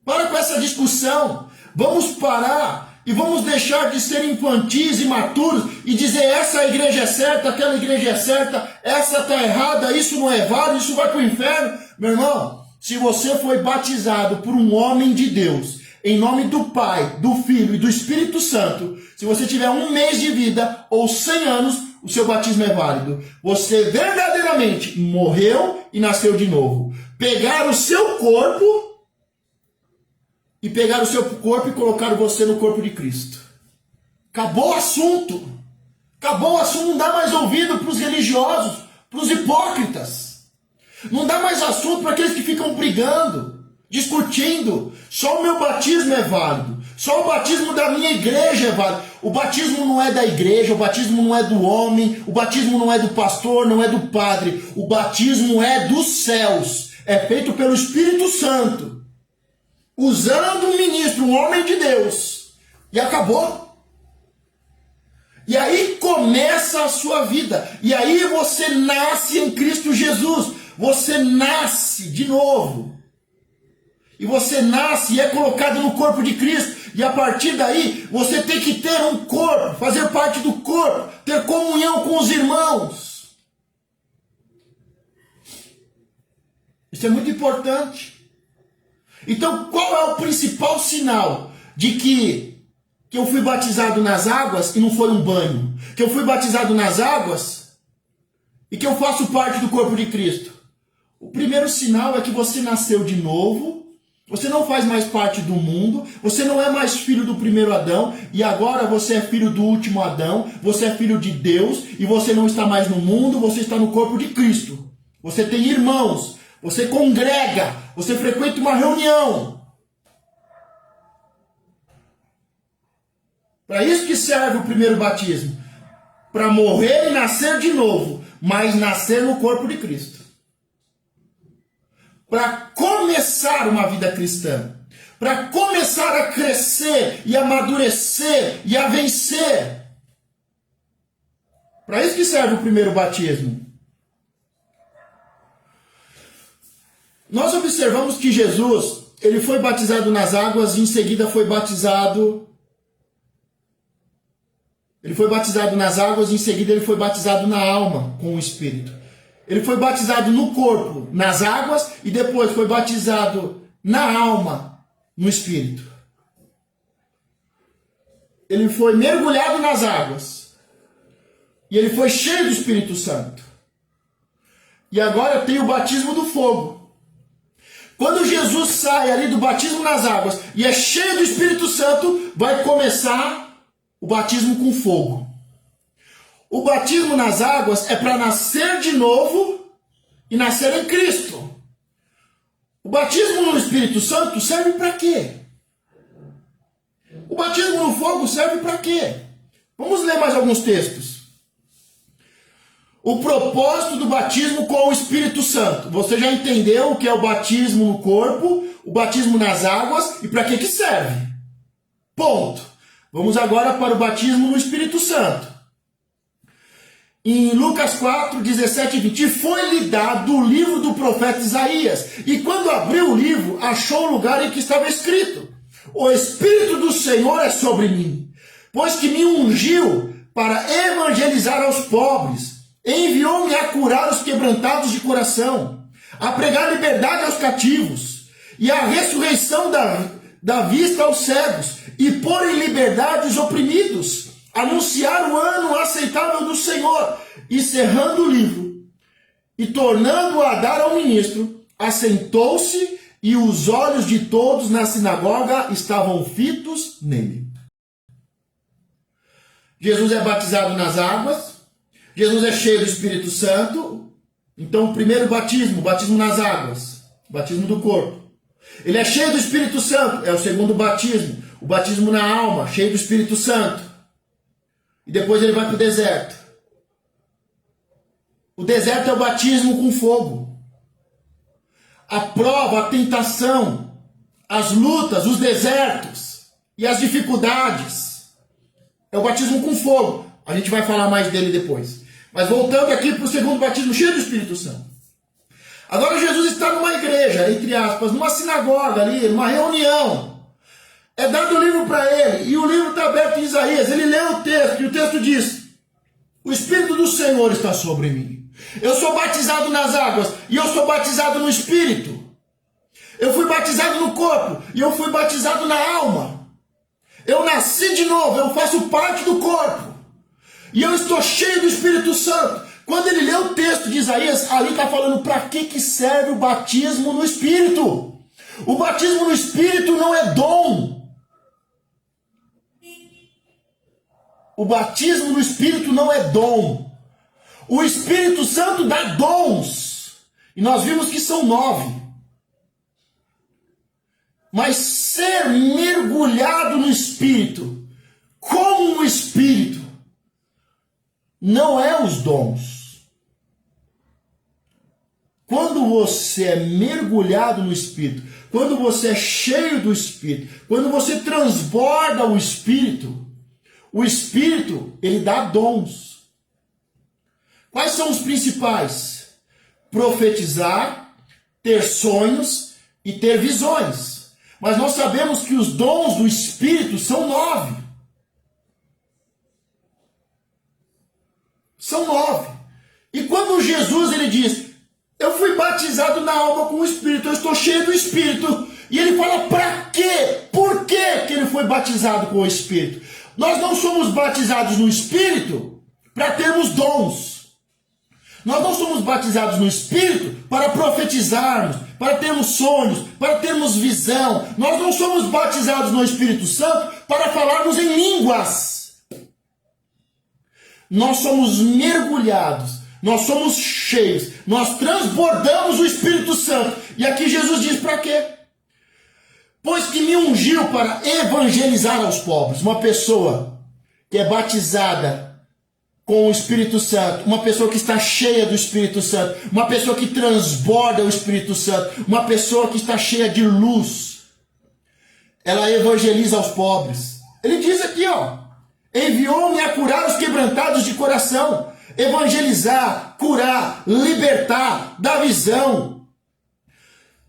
para com essa discussão. Vamos parar e vamos deixar de ser infantis e imaturos e dizer essa igreja é certa, aquela igreja é certa, essa está errada, isso não é válido, isso vai para o inferno. Meu irmão, se você foi batizado por um homem de Deus, em nome do Pai, do Filho e do Espírito Santo, se você tiver 1 mês de vida ou 100 anos, o seu batismo é válido. Você verdadeiramente morreu e nasceu de novo. Pegaram o seu corpo e colocaram você no corpo de Cristo. Acabou o assunto. Acabou o assunto, não dá mais ouvido para os religiosos, para os hipócritas. Não dá mais assunto para aqueles que ficam brigando, discutindo. Só o meu batismo é válido. Só o batismo da minha igreja é válido. O batismo não é da igreja, o batismo não é do homem, o batismo não é do pastor, não é do padre. O batismo é dos céus. É feito pelo Espírito Santo. Usando um ministro, um homem de Deus. E acabou. E aí começa a sua vida. E aí você nasce em Cristo Jesus. Você nasce de novo. E você nasce e é colocado no corpo de Cristo. E a partir daí, você tem que ter um corpo, fazer parte do corpo, ter comunhão com os irmãos. Isso é muito importante. Então, qual é o principal sinal de que eu fui batizado nas águas e não foi um banho? Que eu fui batizado nas águas e que eu faço parte do corpo de Cristo? O primeiro sinal é que você nasceu de novo. Você não faz mais parte do mundo, você não é mais filho do primeiro Adão, e agora você é filho do último Adão, você é filho de Deus, e você não está mais no mundo, você está no corpo de Cristo. Você tem irmãos, você congrega, você frequenta uma reunião. Para isso que serve o primeiro batismo, para morrer e nascer de novo, mas nascer no corpo de Cristo. Para começar uma vida cristã, para começar a crescer e amadurecer e a vencer. Para isso que serve o primeiro batismo. Nós observamos que Jesus, ele foi batizado nas águas e em seguida foi batizado. Ele foi batizado nas águas e em seguida ele foi batizado na alma com o Espírito. Ele foi batizado no corpo, nas águas, e depois foi batizado na alma, no Espírito. Ele foi mergulhado nas águas. E ele foi cheio do Espírito Santo. E agora tem o batismo do fogo. Quando Jesus sai ali do batismo nas águas e é cheio do Espírito Santo, vai começar o batismo com fogo. O batismo nas águas é para nascer de novo e nascer em Cristo. O batismo no Espírito Santo serve para quê? O batismo no fogo serve para quê? Vamos ler mais alguns textos. O propósito do batismo com o Espírito Santo. Você já entendeu o que é o batismo no corpo, o batismo nas águas e para que serve? Ponto. Vamos agora para o batismo no Espírito Santo. Em Lucas 4, 17 e 20, foi-lhe dado o livro do profeta Isaías, e quando abriu o livro, achou o lugar em que estava escrito: o Espírito do Senhor é sobre mim, pois que me ungiu para evangelizar aos pobres, enviou-me a curar os quebrantados de coração, a pregar liberdade aos cativos, e a ressurreição da vista aos cegos, e pôr em liberdade os oprimidos, anunciar o ano aceitável do Senhor, e cerrando o livro, e tornando-o a dar ao ministro, assentou-se, e os olhos de todos na sinagoga estavam fitos nele. Jesus é batizado nas águas, Jesus é cheio do Espírito Santo. Então o primeiro batismo, o batismo nas águas, o batismo do corpo. Ele é cheio do Espírito Santo, é o segundo batismo, o batismo na alma, cheio do Espírito Santo. E depois ele vai para o deserto. O deserto é o batismo com fogo. A prova, a tentação, as lutas, os desertos e as dificuldades. É o batismo com fogo. A gente vai falar mais dele depois. Mas voltando aqui para o segundo batismo, cheio do Espírito Santo. Agora Jesus está numa igreja, entre aspas, numa sinagoga ali, numa reunião. É dado o livro para ele, e o livro está aberto em Isaías. Ele lê o texto, e o texto diz: o Espírito do Senhor está sobre mim. Eu sou batizado nas águas, e eu sou batizado no Espírito. Eu fui batizado no corpo, e eu fui batizado na alma. Eu nasci de novo, eu faço parte do corpo. E eu estou cheio do Espírito Santo. Quando ele lê o texto de Isaías, ali está falando para que serve o batismo no Espírito. O batismo no Espírito não é dom. O batismo no Espírito não é dom. O Espírito Santo dá dons. E nós vimos que são 9. Mas ser mergulhado no Espírito, como no Espírito, não é os dons. Quando você é mergulhado no Espírito, quando você é cheio do Espírito, quando você transborda o Espírito, ele dá dons. Quais são os principais? Profetizar, ter sonhos e ter visões. Mas nós sabemos que os dons do Espírito são 9. São 9. E quando Jesus ele diz: eu fui batizado na alma com o Espírito, eu estou cheio do Espírito. E ele fala para quê? Por que ele foi batizado com o Espírito? Nós não somos batizados no Espírito para termos dons. Nós não somos batizados no Espírito para profetizarmos, para termos sonhos, para termos visão. Nós não somos batizados no Espírito Santo para falarmos em línguas. Nós somos mergulhados, nós somos cheios, nós transbordamos o Espírito Santo. E aqui Jesus diz para quê? Pois que me ungiu para evangelizar aos pobres. Uma pessoa que é batizada com o Espírito Santo, uma pessoa que está cheia do Espírito Santo, uma pessoa que transborda o Espírito Santo, uma pessoa que está cheia de luz, ela evangeliza aos pobres. Ele diz aqui, enviou-me a curar os quebrantados de coração, evangelizar, curar, libertar, dar visão,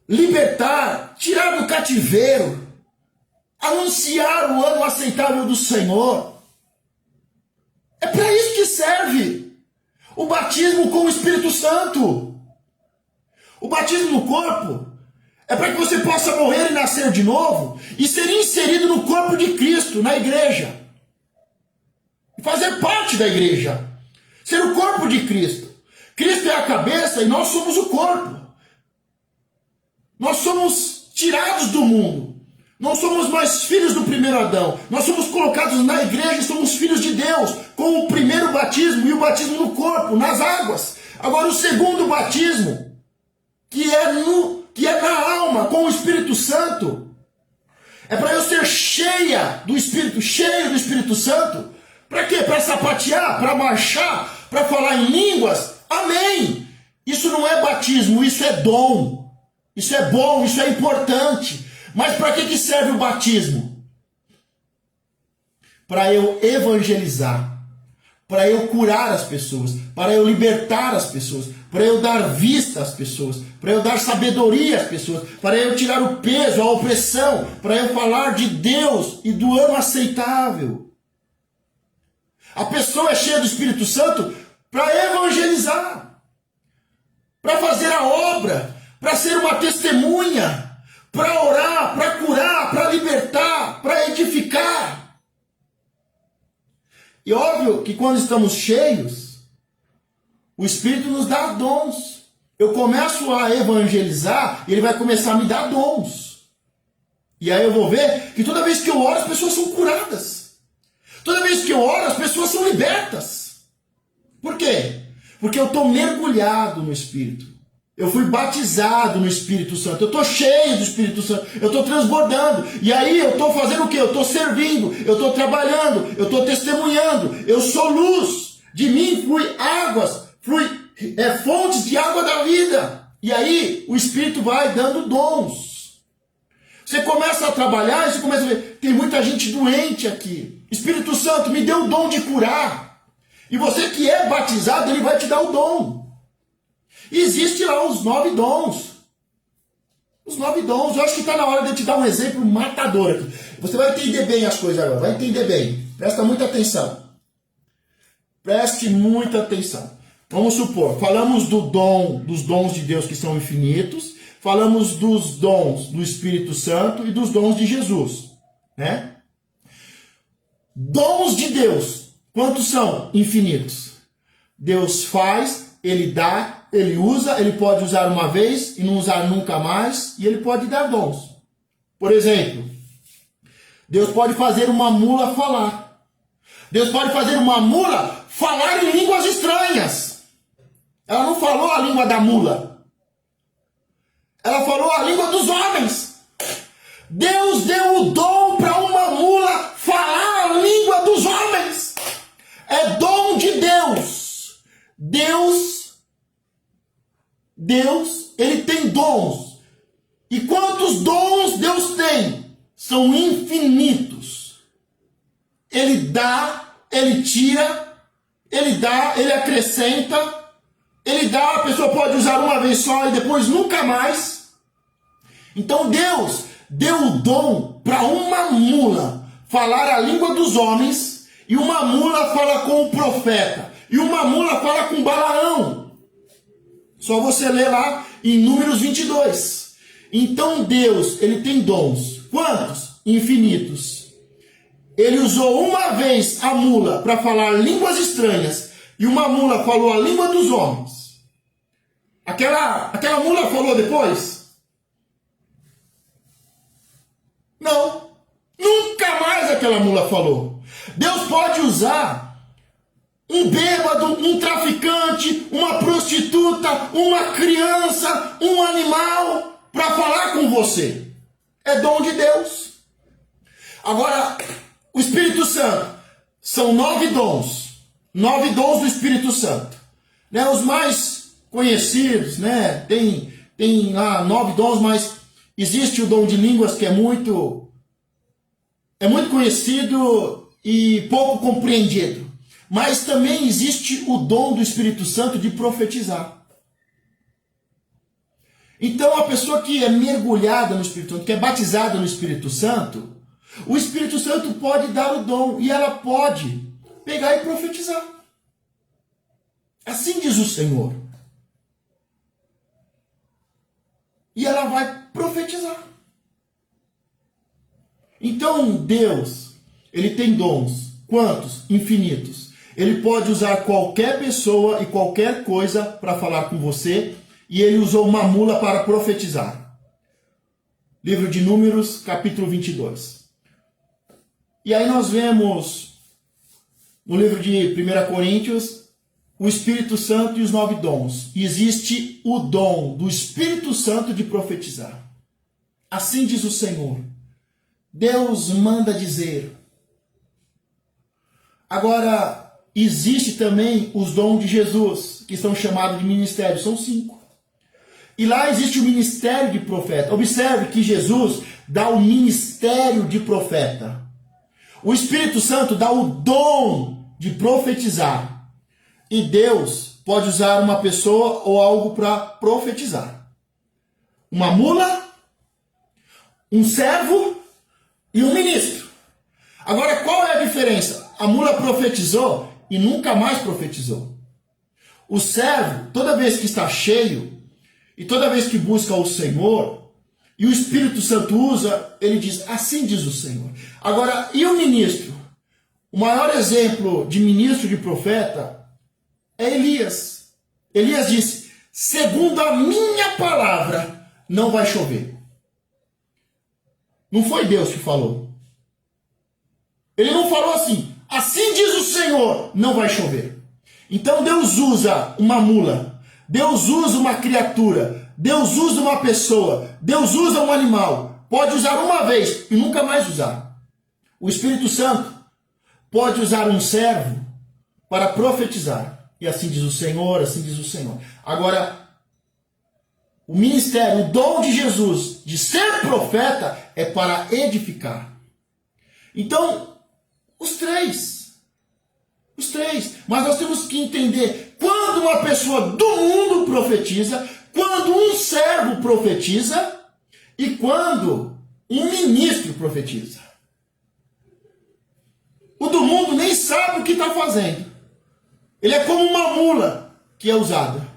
libertar, tirar do cativeiro, anunciar o ano aceitável do Senhor. É para isso que serve. O batismo com o Espírito Santo. O batismo no corpo é para que você possa morrer e nascer de novo e ser inserido no corpo de Cristo, na igreja. E fazer parte da igreja. Ser o corpo de Cristo. Cristo é a cabeça e nós somos o corpo. Nós somos tirados do mundo. Não somos mais filhos do primeiro Adão. Nós somos colocados na igreja e somos filhos de Deus, com o primeiro batismo e o batismo no corpo, nas águas. Agora o segundo batismo, que é na alma, com o Espírito Santo, é para eu ser cheio do Espírito Santo. Para quê? Para sapatear, para marchar, para falar em línguas. Amém! Isso não é batismo, isso é dom. Isso é bom, isso é importante. Mas para que serve o batismo? Para eu evangelizar, para eu curar as pessoas, para eu libertar as pessoas, para eu dar vista às pessoas, para eu dar sabedoria às pessoas, para eu tirar o peso, a opressão, para eu falar de Deus e do ano aceitável. A pessoa é cheia do Espírito Santo para evangelizar, para fazer a obra, para ser uma testemunha, para orar, para curar, para libertar, para edificar. E óbvio que quando estamos cheios, o Espírito nos dá dons. Eu começo a evangelizar e ele vai começar a me dar dons. E aí eu vou ver que toda vez que eu oro, as pessoas são curadas. Toda vez que eu oro, as pessoas são libertas. Por quê? Porque eu estou mergulhado no Espírito. Eu fui batizado no Espírito Santo. Eu estou cheio do Espírito Santo. Eu estou transbordando. E aí eu estou fazendo o quê? Eu estou servindo. Eu estou trabalhando. Eu estou testemunhando. Eu sou luz. De mim flui águas. Fontes de água da vida. E aí o Espírito vai dando dons. Você começa a trabalhar e você começa a ver. Tem muita gente doente aqui. Espírito Santo me deu o dom de curar. E você que é batizado, ele vai te dar o dom. Existe lá os 9 dons. Os 9 dons. Eu acho que está na hora de eu te dar um exemplo matador aqui. Você vai entender bem as coisas agora. Vai entender bem. Presta muita atenção. Preste muita atenção. Vamos supor, falamos dos dons de Deus que são infinitos. Falamos dos dons do Espírito Santo e dos dons de Jesus. Né? Dons de Deus. Quantos são? Infinitos. Deus faz, ele dá, ele usa, ele pode usar uma vez e não usar nunca mais, e ele pode dar dons. Por exemplo, Deus pode fazer uma mula falar. Deus pode fazer uma mula falar em línguas estranhas. Ela não falou a língua da mula. Ela falou a língua dos homens. Deus deu o dom para uma mula falar a língua dos homens. É dom de Deus. Deus, ele tem dons. E quantos dons Deus tem? São infinitos. Ele dá, ele tira, ele dá, ele acrescenta, ele dá, a pessoa pode usar uma vez só e depois nunca mais. Então Deus deu o dom para uma mula falar a língua dos homens, e uma mula fala com o profeta, e uma mula fala com Balaão. Só você ler lá em Números 22. Então Deus, ele tem dons. Quantos? Infinitos. Ele usou uma vez a mula para falar línguas estranhas, e uma mula falou a língua dos homens. Aquela mula falou depois? Não. Nunca mais aquela mula falou. Deus pode usar um bêbado, um traficante, uma prostituta, uma criança, um animal para falar com você. É dom de Deus. Agora, o Espírito Santo, são 9 dons. 9 dons do Espírito Santo. Né? Os mais conhecidos, né? Tem lá 9 dons, mas existe o dom de línguas que é muito conhecido e pouco compreendido. Mas também existe o dom do Espírito Santo de profetizar. Então a pessoa que é mergulhada no Espírito Santo, que é batizada no Espírito Santo, o Espírito Santo pode dar o dom e ela pode pegar e profetizar. Assim diz o Senhor. E ela vai profetizar. Então Deus, ele tem dons. Quantos? Infinitos. Ele pode usar qualquer pessoa e qualquer coisa para falar com você. E ele usou uma mula para profetizar. Livro de Números, capítulo 22. E aí nós vemos no livro de 1 Coríntios o Espírito Santo e os 9 dons. E existe o dom do Espírito Santo de profetizar. Assim diz o Senhor. Deus manda dizer. Agora, existe também os dons de Jesus, que são chamados de ministérios. São 5. E lá existe o ministério de profeta. Observe que Jesus dá o ministério de profeta. O Espírito Santo dá o dom de profetizar. E Deus pode usar uma pessoa ou algo para profetizar. Uma mula, um servo e um ministro. Agora, qual é a diferença? A mula profetizou e nunca mais profetizou. O servo, toda vez que está cheio e toda vez que busca o Senhor, e o Espírito Santo usa, ele diz, assim diz o Senhor. Agora, e o ministro? O maior exemplo de ministro de profeta é Elias. Elias disse, segundo a minha palavra, não vai chover. Não foi Deus que falou. Ele não falou assim, assim diz o Senhor, não vai chover. Então Deus usa uma mula, Deus usa uma criatura, Deus usa uma pessoa, Deus usa um animal. Pode usar uma vez e nunca mais usar. O Espírito Santo pode usar um servo para profetizar. E assim diz o Senhor, assim diz o Senhor. Agora, o ministério, o dom de Jesus de ser profeta é para edificar. Então, os três. Mas nós temos que entender quando uma pessoa do mundo profetiza, quando um servo profetiza e quando um ministro profetiza. O do mundo nem sabe o que está fazendo. Ele é como uma mula que é usada.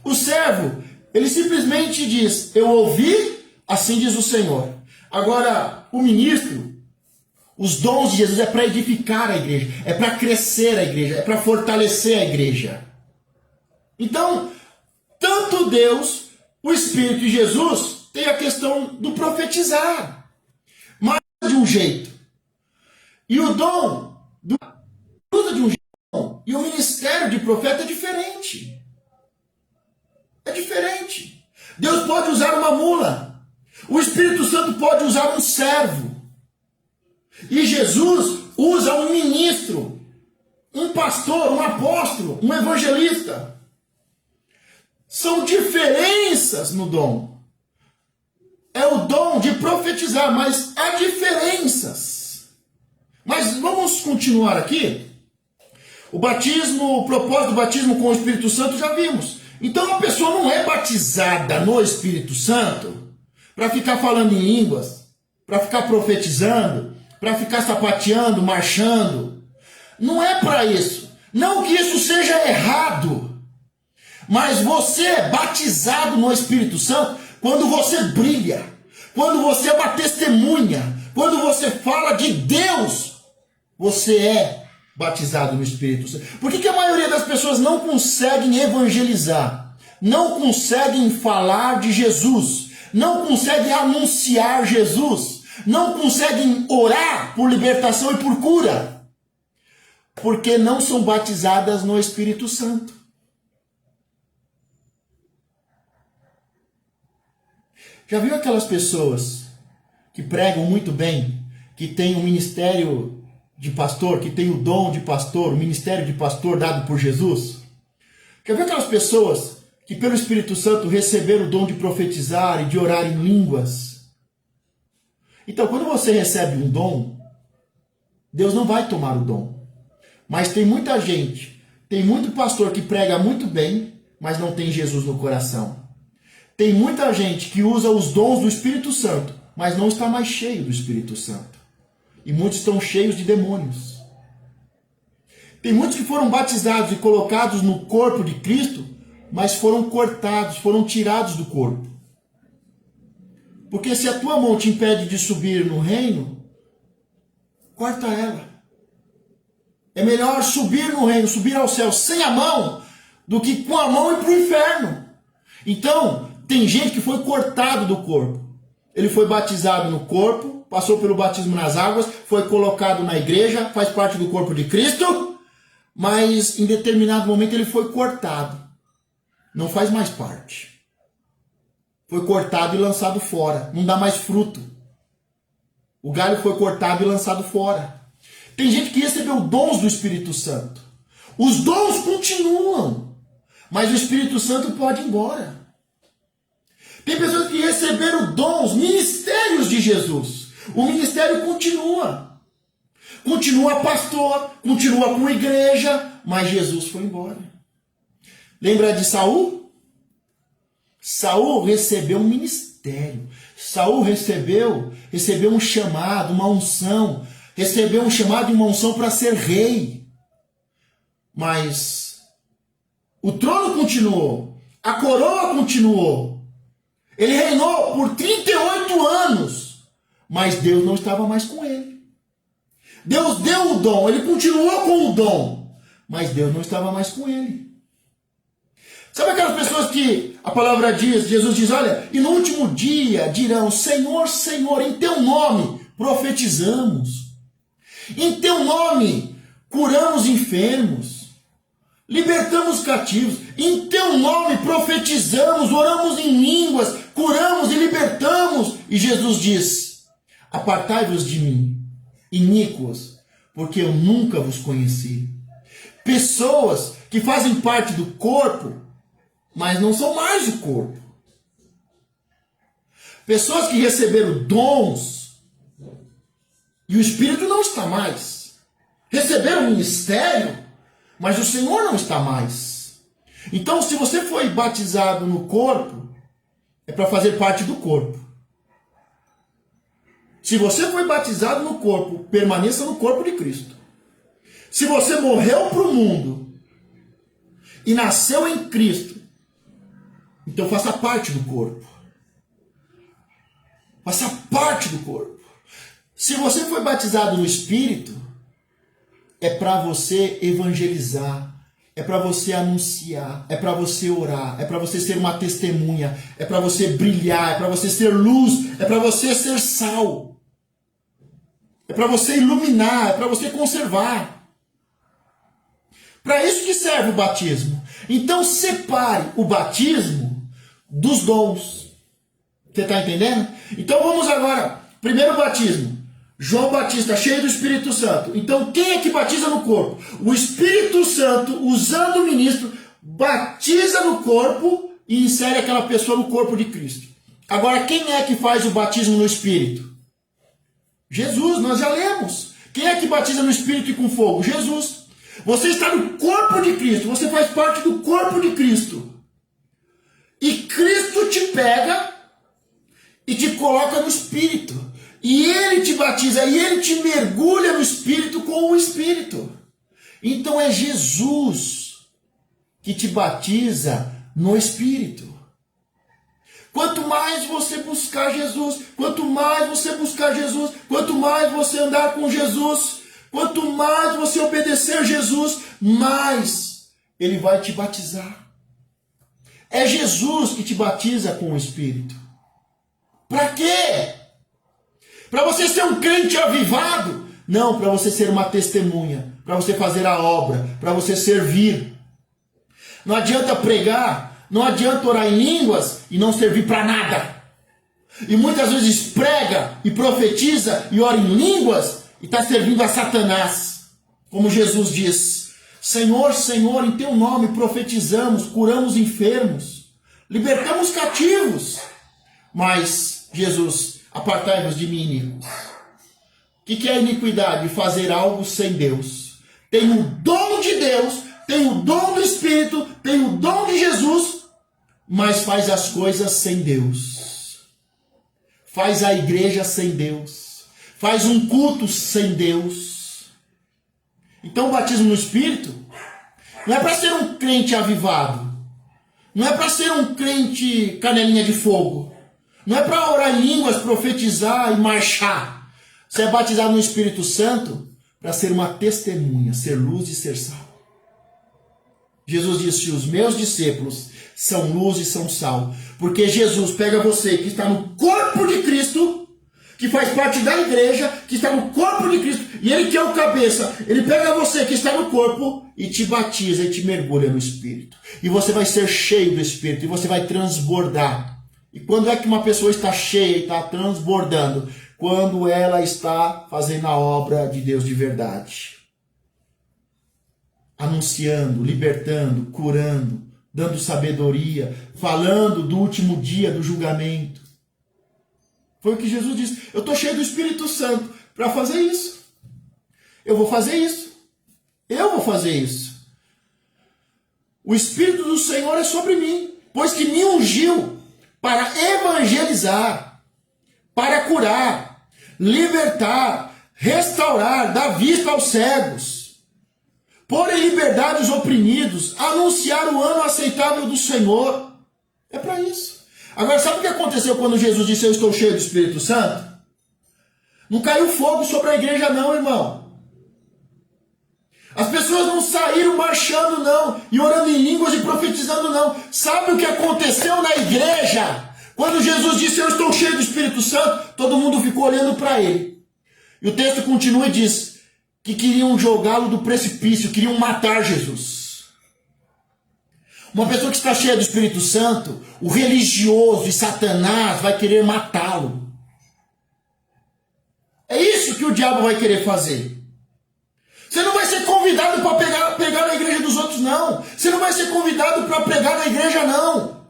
O servo, ele simplesmente diz, eu ouvi, assim diz o Senhor. Agora, o ministro, os dons de Jesus é para edificar a igreja, é para crescer a igreja, é para fortalecer a igreja. Então, tanto Deus, o Espírito e Jesus tem a questão do profetizar, mas de um jeito. E o dom usa de um jeito. E o ministério de profeta é diferente. É diferente. Deus pode usar uma mula. O Espírito Santo pode usar um servo. E Jesus usa um ministro, um pastor, um apóstolo, um evangelista. São diferenças no dom. É o dom de profetizar, mas há diferenças. Mas vamos continuar aqui. O batismo, o propósito do batismo com o Espírito Santo já vimos. Então a pessoa não é batizada no Espírito Santo para ficar falando em línguas, para ficar profetizando, para ficar sapateando, marchando. Não é para isso. Não que isso seja errado. Mas você é batizado no Espírito Santo quando você brilha, quando você é uma testemunha, quando você fala de Deus, você é batizado no Espírito Santo. Por que a maioria das pessoas não conseguem evangelizar? Não conseguem falar de Jesus? Não conseguem anunciar Jesus? Não conseguem orar por libertação e por cura? Porque não são batizadas no Espírito Santo. Já viu aquelas pessoas que pregam muito bem, que têm um ministério de pastor, que tem o dom de pastor, o ministério de pastor dado por Jesus? Já viu aquelas pessoas que pelo Espírito Santo receberam o dom de profetizar e de orar em línguas? Então, quando você recebe um dom, Deus não vai tomar o dom. Mas tem muita gente, tem muito pastor que prega muito bem, mas não tem Jesus no coração. Tem muita gente que usa os dons do Espírito Santo, mas não está mais cheio do Espírito Santo. E muitos estão cheios de demônios. Tem muitos que foram batizados e colocados no corpo de Cristo, mas foram cortados, foram tirados do corpo. Porque se a tua mão te impede de subir no reino, corta ela. É melhor subir no reino, subir ao céu sem a mão, do que com a mão ir para o inferno. Então, tem gente que foi cortado do corpo. Ele foi batizado no corpo, passou pelo batismo nas águas, foi colocado na igreja, faz parte do corpo de Cristo, mas em determinado momento ele foi cortado. Não faz mais parte. Foi cortado e lançado fora. Não dá mais fruto. O galho foi cortado e lançado fora. Tem gente que recebeu dons do Espírito Santo. Os dons continuam, mas o Espírito Santo pode ir embora. Tem pessoas que receberam dons, ministérios de Jesus. O ministério continua. Continua pastor, continua com igreja, mas Jesus foi embora. Lembra de Saul? Saul recebeu um ministério. Saul recebeu um chamado, uma unção. Recebeu um chamado e uma unção para ser rei. Mas o trono continuou. A coroa continuou. Ele reinou por 38 anos. Mas Deus não estava mais com ele. Deus deu o dom, ele continuou com o dom, mas Deus não estava mais com ele. Sabe aquelas pessoas que a palavra diz, Jesus diz, olha, e no último dia dirão, Senhor, Senhor, em teu nome profetizamos, em teu nome curamos enfermos, libertamos cativos, em teu nome profetizamos, oramos em línguas, curamos e libertamos. E Jesus diz, apartai-vos de mim, iníquos, porque eu nunca vos conheci. Pessoas que fazem parte do corpo, mas não são mais o corpo. Pessoas que receberam dons e o Espírito não está mais. Receberam o ministério, mas o Senhor não está mais. Então, se você foi batizado no corpo, é para fazer parte do corpo. Se você foi batizado no corpo, permaneça no corpo de Cristo. Se você morreu para o mundo e nasceu em Cristo, então faça parte do corpo. Faça parte do corpo. Se você foi batizado no Espírito, é para você evangelizar, é para você anunciar, é para você orar, é para você ser uma testemunha, é para você brilhar, é para você ser luz, é para você ser sal. É para você iluminar, é para você conservar. Para isso que serve o batismo. Então separe o batismo dos dons. Você está entendendo? Então vamos agora. Primeiro batismo. João Batista, cheio do Espírito Santo. Então quem é que batiza no corpo? O Espírito Santo, usando o ministro, batiza no corpo e insere aquela pessoa no corpo de Cristo. Agora quem é que faz o batismo no Espírito? Jesus, nós já lemos. Quem é que batiza no Espírito e com fogo? Jesus. Você está no corpo de Cristo, você faz parte do corpo de Cristo. E Cristo te pega e te coloca no Espírito. E Ele te batiza, e Ele te mergulha no Espírito com o Espírito. Então é Jesus que te batiza no Espírito. Quanto mais você buscar Jesus, quanto mais você buscar Jesus, quanto mais você andar com Jesus, quanto mais você obedecer Jesus, mais Ele vai te batizar. É Jesus que te batiza com o Espírito. Para quê? Para você ser um crente avivado? Não, para você ser uma testemunha, para você fazer a obra, para você servir. Não adianta pregar, não adianta orar em línguas e não servir para nada. E muitas vezes prega e profetiza e ora em línguas e está servindo a Satanás. Como Jesus diz, Senhor, Senhor, em teu nome profetizamos, curamos enfermos, libertamos cativos. Mas, Jesus, apartai-vos de mim, iníquos. O que é iniquidade? Fazer algo sem Deus. Tem o dom de Deus, tem o dom do Espírito, tem o dom de Jesus, mas faz as coisas sem Deus. Faz a igreja sem Deus. Faz um culto sem Deus. Então o batismo no Espírito não é para ser um crente avivado. Não é para ser um crente canelinha de fogo. Não é para orar em línguas, profetizar e marchar. Você é batizado no Espírito Santo para ser uma testemunha, ser luz e ser sal. Jesus disse: os meus discípulos são luz e são sal. Porque Jesus pega você que está no corpo de Cristo, que faz parte da igreja, que está no corpo de Cristo, e Ele que é o cabeça, Ele pega você que está no corpo e te batiza e te mergulha no Espírito. E você vai ser cheio do Espírito, e você vai transbordar. E quando é que uma pessoa está cheia e está transbordando? Quando ela está fazendo a obra de Deus de verdade. Anunciando, libertando, curando, dando sabedoria, falando do último dia do julgamento. Foi o que Jesus disse. Eu estou cheio do Espírito Santo para fazer isso. Eu vou fazer isso. Eu vou fazer isso. O Espírito do Senhor é sobre mim, pois que me ungiu para evangelizar, para curar, libertar, restaurar, dar vista aos cegos, pôr em liberdade os oprimidos, anunciar o ano aceitável do Senhor. É para isso. Agora, sabe o que aconteceu quando Jesus disse: eu estou cheio do Espírito Santo? Não caiu fogo sobre a igreja não, irmão. As pessoas não saíram marchando não, e orando em línguas e profetizando não. Sabe o que aconteceu na igreja? Quando Jesus disse: eu estou cheio do Espírito Santo, todo mundo ficou olhando para ele. E o texto continua e diz que queriam jogá-lo do precipício, queriam matar Jesus. Uma pessoa que está cheia do Espírito Santo, o religioso e Satanás vai querer matá-lo. É isso que o diabo vai querer fazer. Você não vai ser convidado para pregar na igreja dos outros, não. Você não vai ser convidado para pregar na igreja, não.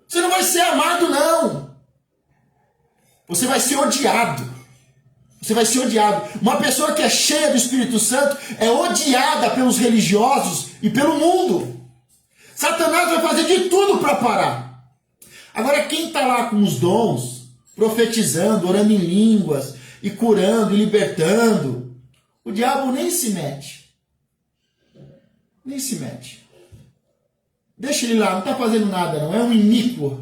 Você não vai ser amado, não. Você vai ser odiado. Você vai ser odiado. Uma pessoa que é cheia do Espírito Santo é odiada pelos religiosos e pelo mundo. Satanás vai fazer de tudo para parar. Agora, quem está lá com os dons, profetizando, orando em línguas, e curando, e libertando, o diabo nem se mete. Nem se mete. Deixa ele lá, não está fazendo nada não, é um iníquo.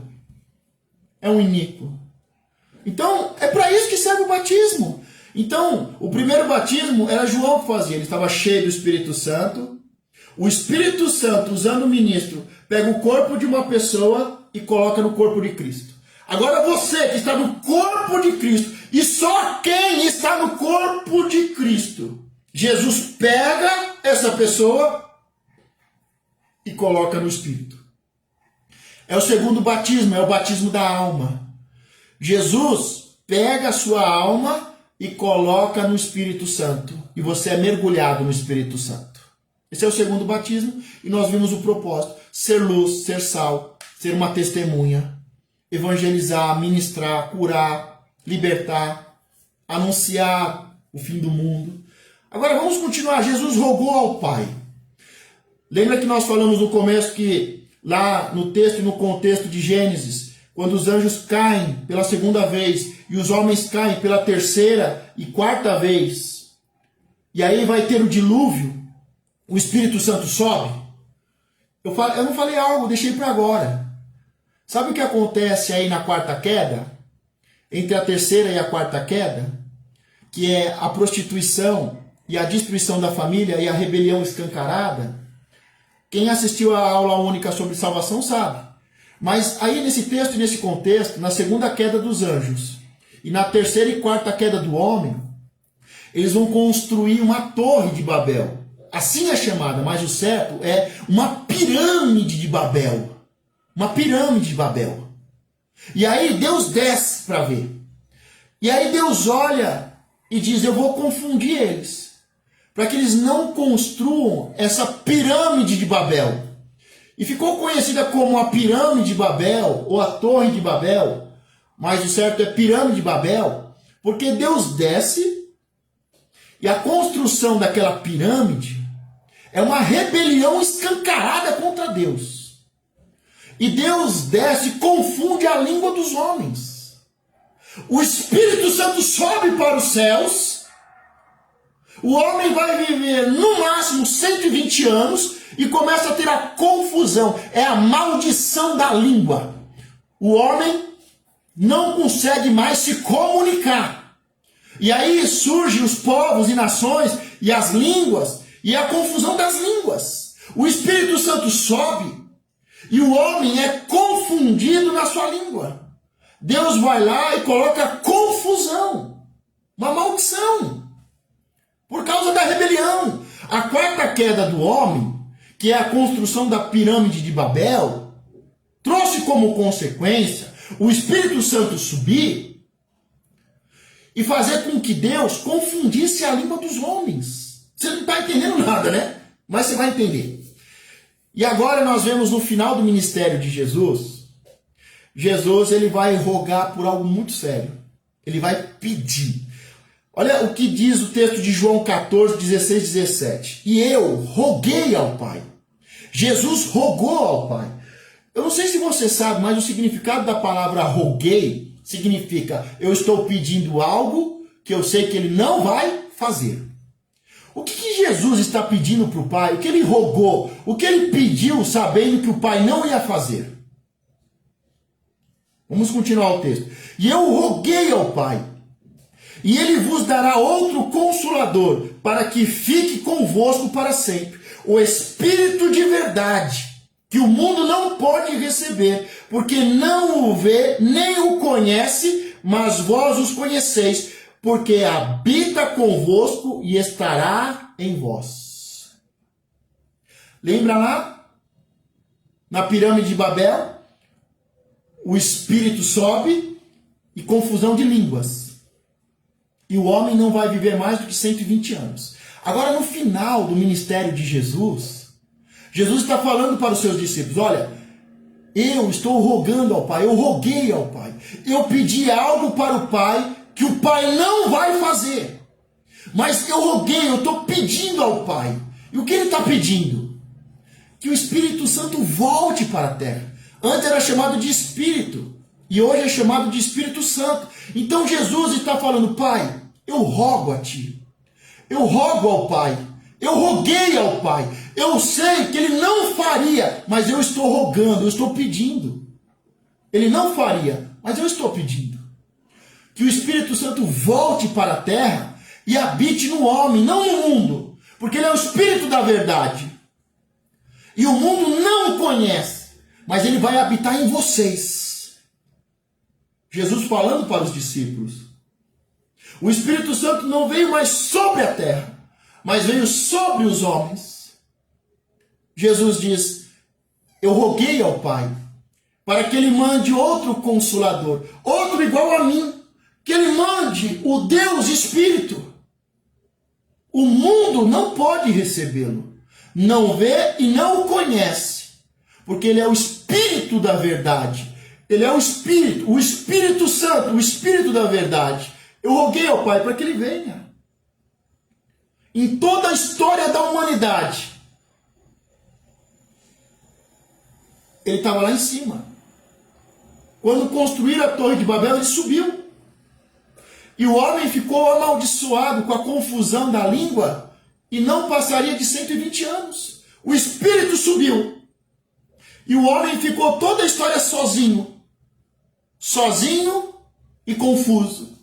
É um iníquo. Então, é para isso que serve o batismo. Então, o primeiro batismo era João que fazia, ele estava cheio do Espírito Santo. O Espírito Santo, usando o ministro, pega o corpo de uma pessoa e coloca no corpo de Cristo. Agora você que está no corpo de Cristo, e só quem está no corpo de Cristo, Jesus pega essa pessoa e coloca no Espírito. É o segundo batismo, é o batismo da alma. Jesus pega a sua alma e coloca no Espírito Santo. E você é mergulhado no Espírito Santo. Esse é o segundo batismo e nós vimos o propósito. Ser luz, ser sal, ser uma testemunha. Evangelizar, ministrar, curar, libertar, anunciar o fim do mundo. Agora vamos continuar. Jesus rogou ao Pai. Lembra que nós falamos no começo que lá no texto e no contexto de Gênesis, quando os anjos caem pela segunda vez e os homens caem pela terceira e quarta vez, e aí vai ter o dilúvio, o Espírito Santo sobe. Eu não falei algo, deixei para agora. Sabe o que acontece aí na quarta queda? Entre a terceira e a quarta queda? Que é a prostituição e a destruição da família e a rebelião escancarada. Quem assistiu à aula única sobre salvação sabe. Mas aí nesse texto e nesse contexto, na segunda queda dos anjos e na terceira e quarta queda do homem, eles vão construir uma torre de Babel. Assim é chamada, mas o certo é uma pirâmide de Babel. Uma pirâmide de Babel. E aí Deus desce para ver. E aí Deus olha e diz: eu vou confundir eles, para que eles não construam essa pirâmide de Babel. E ficou conhecida como a pirâmide de Babel, ou a torre de Babel, mas o certo é pirâmide de Babel, porque Deus desce e a construção daquela pirâmide é uma rebelião escancarada contra Deus. E Deus desce e confunde a língua dos homens. O Espírito Santo sobe para os céus O homem vai viver no máximo 120 anos e começa a ter a confusão. É a maldição da língua. O homem não consegue mais se comunicar. E aí surgem os povos e nações e as línguas e a confusão das línguas. O Espírito Santo sobe e o homem é confundido na sua língua. Deus vai lá e coloca confusão, uma maldição. Por causa da rebelião. A quarta queda do homem, que é a construção da pirâmide de Babel, trouxe como consequência o Espírito Santo subir e fazer com que Deus confundisse a língua dos homens. Você não está entendendo nada, né? Mas você vai entender. E agora nós vemos no final do ministério de Jesus, ele vai rogar por algo muito sério. Ele vai pedir. Olha o que diz o texto de João 14, 16, 17. E eu roguei ao Pai. Jesus rogou ao Pai. Eu não sei se você sabe, mas o significado da palavra roguei significa eu estou pedindo algo que eu sei que ele não vai fazer. O que Jesus está pedindo para o Pai? O que ele rogou? O que ele pediu sabendo que o Pai não ia fazer? Vamos continuar o texto. E eu roguei ao Pai. E ele vos dará outro consolador, para que fique convosco para sempre. O Espírito de verdade, que o mundo não pode receber, porque não o vê, nem o conhece, mas vós os conheceis, porque habita convosco e estará em vós. Lembra lá? Na pirâmide de Babel, o Espírito sobe e confusão de línguas. E o homem não vai viver mais do que 120 anos. Agora, no final do ministério de Jesus, Jesus está falando para os seus discípulos, olha, eu estou rogando ao Pai, eu roguei ao Pai. Eu pedi algo para o Pai que o Pai não vai fazer. Mas eu roguei, eu estou pedindo ao Pai. E o que ele está pedindo? Que o Espírito Santo volte para a terra. Antes era chamado de Espírito. E hoje é chamado de Espírito Santo. Então Jesus está falando, Pai, eu rogo a Ti. Eu rogo ao Pai. Eu roguei ao Pai. Eu sei que Ele não faria, mas eu estou rogando, eu estou pedindo. Ele não faria, mas eu estou pedindo. Que o Espírito Santo volte para a terra e habite no homem, não no mundo. Porque Ele é o Espírito da verdade. E o mundo não o conhece, mas Ele vai habitar em vocês. Jesus falando para os discípulos. O Espírito Santo não veio mais sobre a terra, mas veio sobre os homens. Jesus diz, eu roguei ao Pai, para que Ele mande outro Consolador, outro igual a mim, que Ele mande o Deus Espírito. O mundo não pode recebê-lo, não vê e não o conhece, porque Ele é o Espírito da verdade. Ele é o Espírito Santo, o Espírito da verdade. Eu roguei ao Pai para que Ele venha. Em toda a história da humanidade, Ele estava lá em cima. Quando construíram a Torre de Babel, Ele subiu. E o homem ficou amaldiçoado com a confusão da língua e não passaria de 120 anos. O Espírito subiu. E o homem ficou toda a história sozinho. Sozinho e confuso.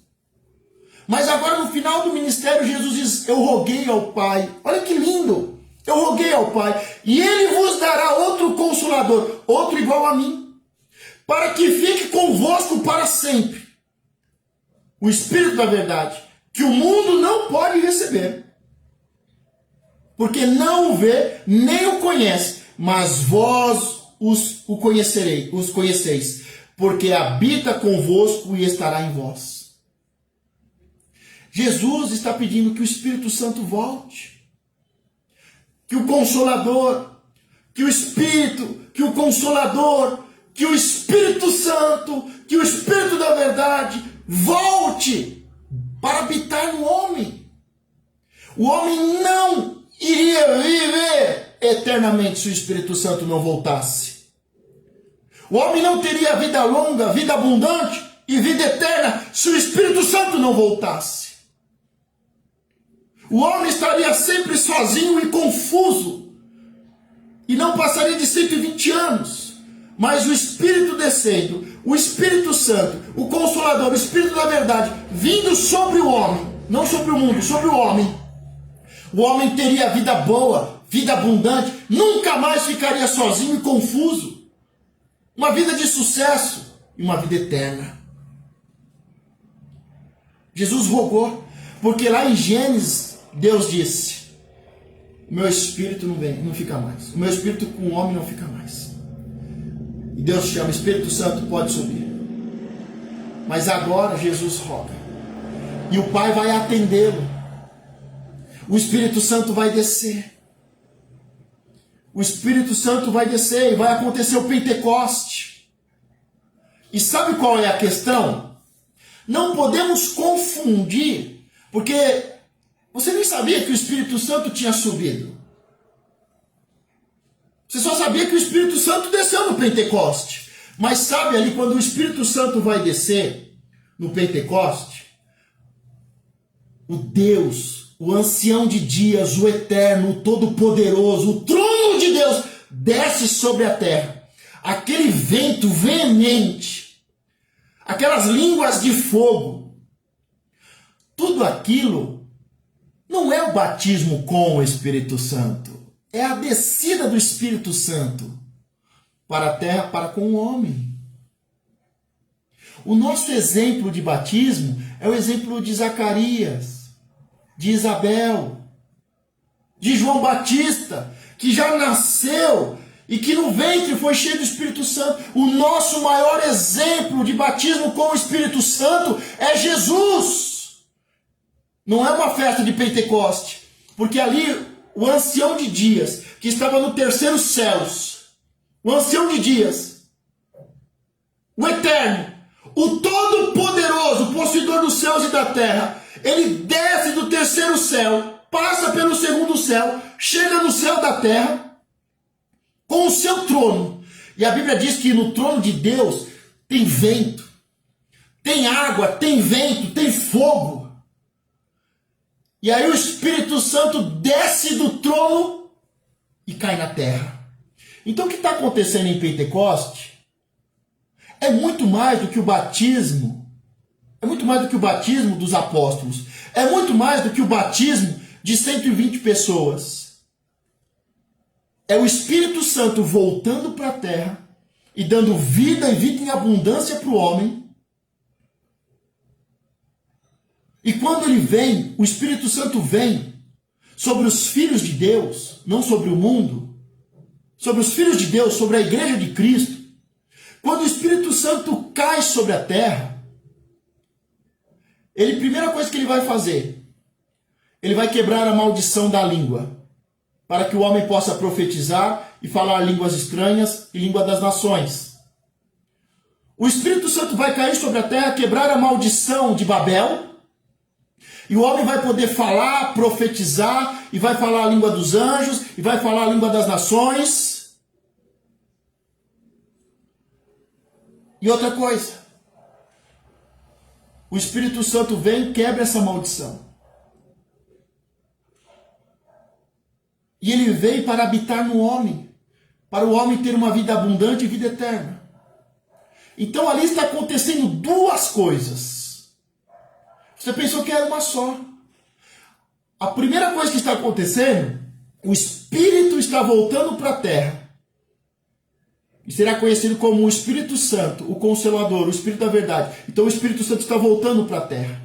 Mas agora no final do ministério Jesus diz, eu roguei ao Pai. Olha que lindo. Eu roguei ao Pai. E Ele vos dará outro Consolador, outro igual a mim, para que fique convosco para sempre. O Espírito da verdade, que o mundo não pode receber. Porque não o vê, nem o conhece, mas vós os conheceis, porque habita convosco e estará em vós. Jesus está pedindo que o Espírito Santo volte. Que o Consolador, que o Espírito, que o Consolador, que o Espírito Santo, que o Espírito da verdade volte para habitar no homem. O homem não iria viver eternamente se o Espírito Santo não voltasse. O homem não teria vida longa, vida abundante e vida eterna se o Espírito Santo não voltasse. O homem estaria sempre sozinho e confuso. E não passaria de 120 anos. Mas o Espírito descendo, o Espírito Santo, o Consolador, o Espírito da verdade, vindo sobre o homem, não sobre o mundo, sobre o homem teria vida boa, vida abundante, nunca mais ficaria sozinho e confuso. Uma vida de sucesso e uma vida eterna. Jesus rogou, porque lá em Gênesis, Deus disse: o meu espírito não fica mais. O meu espírito com o homem não fica mais. E Deus chama, Espírito Santo pode subir. Mas agora Jesus roga. E o Pai vai atendê-lo. O Espírito Santo vai descer. O Espírito Santo vai descer e vai acontecer o Pentecoste. E sabe qual é a questão? Não podemos confundir, porque você nem sabia que o Espírito Santo tinha subido. Você só sabia que o Espírito Santo desceu no Pentecoste. Mas sabe ali, quando o Espírito Santo vai descer no Pentecoste, o Deus, o ancião de dias, o eterno, o todo-poderoso, o trono de Deus, desce sobre a terra. Aquele vento veemente, aquelas línguas de fogo, tudo aquilo não é o batismo com o Espírito Santo. É a descida do Espírito Santo para a terra, para com o homem. O nosso exemplo de batismo é o exemplo de Zacarias, de Isabel, de João Batista, que já nasceu e que no ventre foi cheio do Espírito Santo. O nosso maior exemplo de batismo com o Espírito Santo é Jesus. Não é uma festa de Pentecoste, porque ali o ancião de dias, que estava no terceiro céus, o ancião de dias, o eterno, o todo-poderoso, possuidor dos céus e da terra, ele desce do terceiro céu, passa pelo segundo céu, chega no céu da terra, com o seu trono. E a Bíblia diz que no trono de Deus tem vento, tem água, tem vento, tem fogo. E aí o Espírito Santo desce do trono e cai na terra. Então o que está acontecendo em Pentecoste é muito mais do que o batismo. É muito mais do que o batismo dos apóstolos. É muito mais do que o batismo de 120 pessoas. É o Espírito Santo voltando para a terra e dando vida e vida em abundância para o homem. E quando ele vem, o Espírito Santo vem sobre os filhos de Deus, não sobre o mundo, sobre os filhos de Deus, sobre a igreja de Cristo. Quando o Espírito Santo cai sobre a terra, a primeira coisa que ele vai fazer, ele vai quebrar a maldição da língua, para que o homem possa profetizar e falar línguas estranhas e língua das nações. O Espírito Santo vai cair sobre a terra, quebrar a maldição de Babel, e o homem vai poder falar, profetizar, e vai falar a língua dos anjos, e vai falar a língua das nações. E outra coisa, o Espírito Santo vem e quebra essa maldição. E ele veio para habitar no homem, para o homem ter uma vida abundante e vida eterna. Então ali está acontecendo duas coisas. Você pensou que era uma só. A primeira coisa que está acontecendo, o Espírito está voltando para a terra. E será conhecido como o Espírito Santo, o Consolador, o Espírito da verdade. Então o Espírito Santo está voltando para a terra.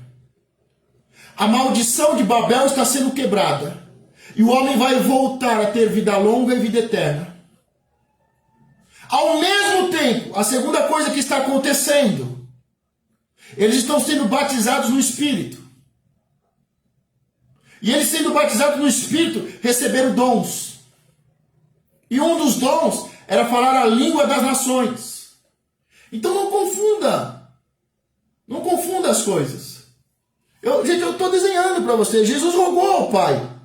A maldição de Babel está sendo quebrada. E o homem vai voltar a ter vida longa e vida eterna. Ao mesmo tempo, a segunda coisa que está acontecendo, eles estão sendo batizados no Espírito. E eles sendo batizados no Espírito, receberam dons. E um dos dons era falar a língua das nações. Então não confunda. Não confunda as coisas. Gente, eu estou desenhando para você. Jesus rogou ao Pai.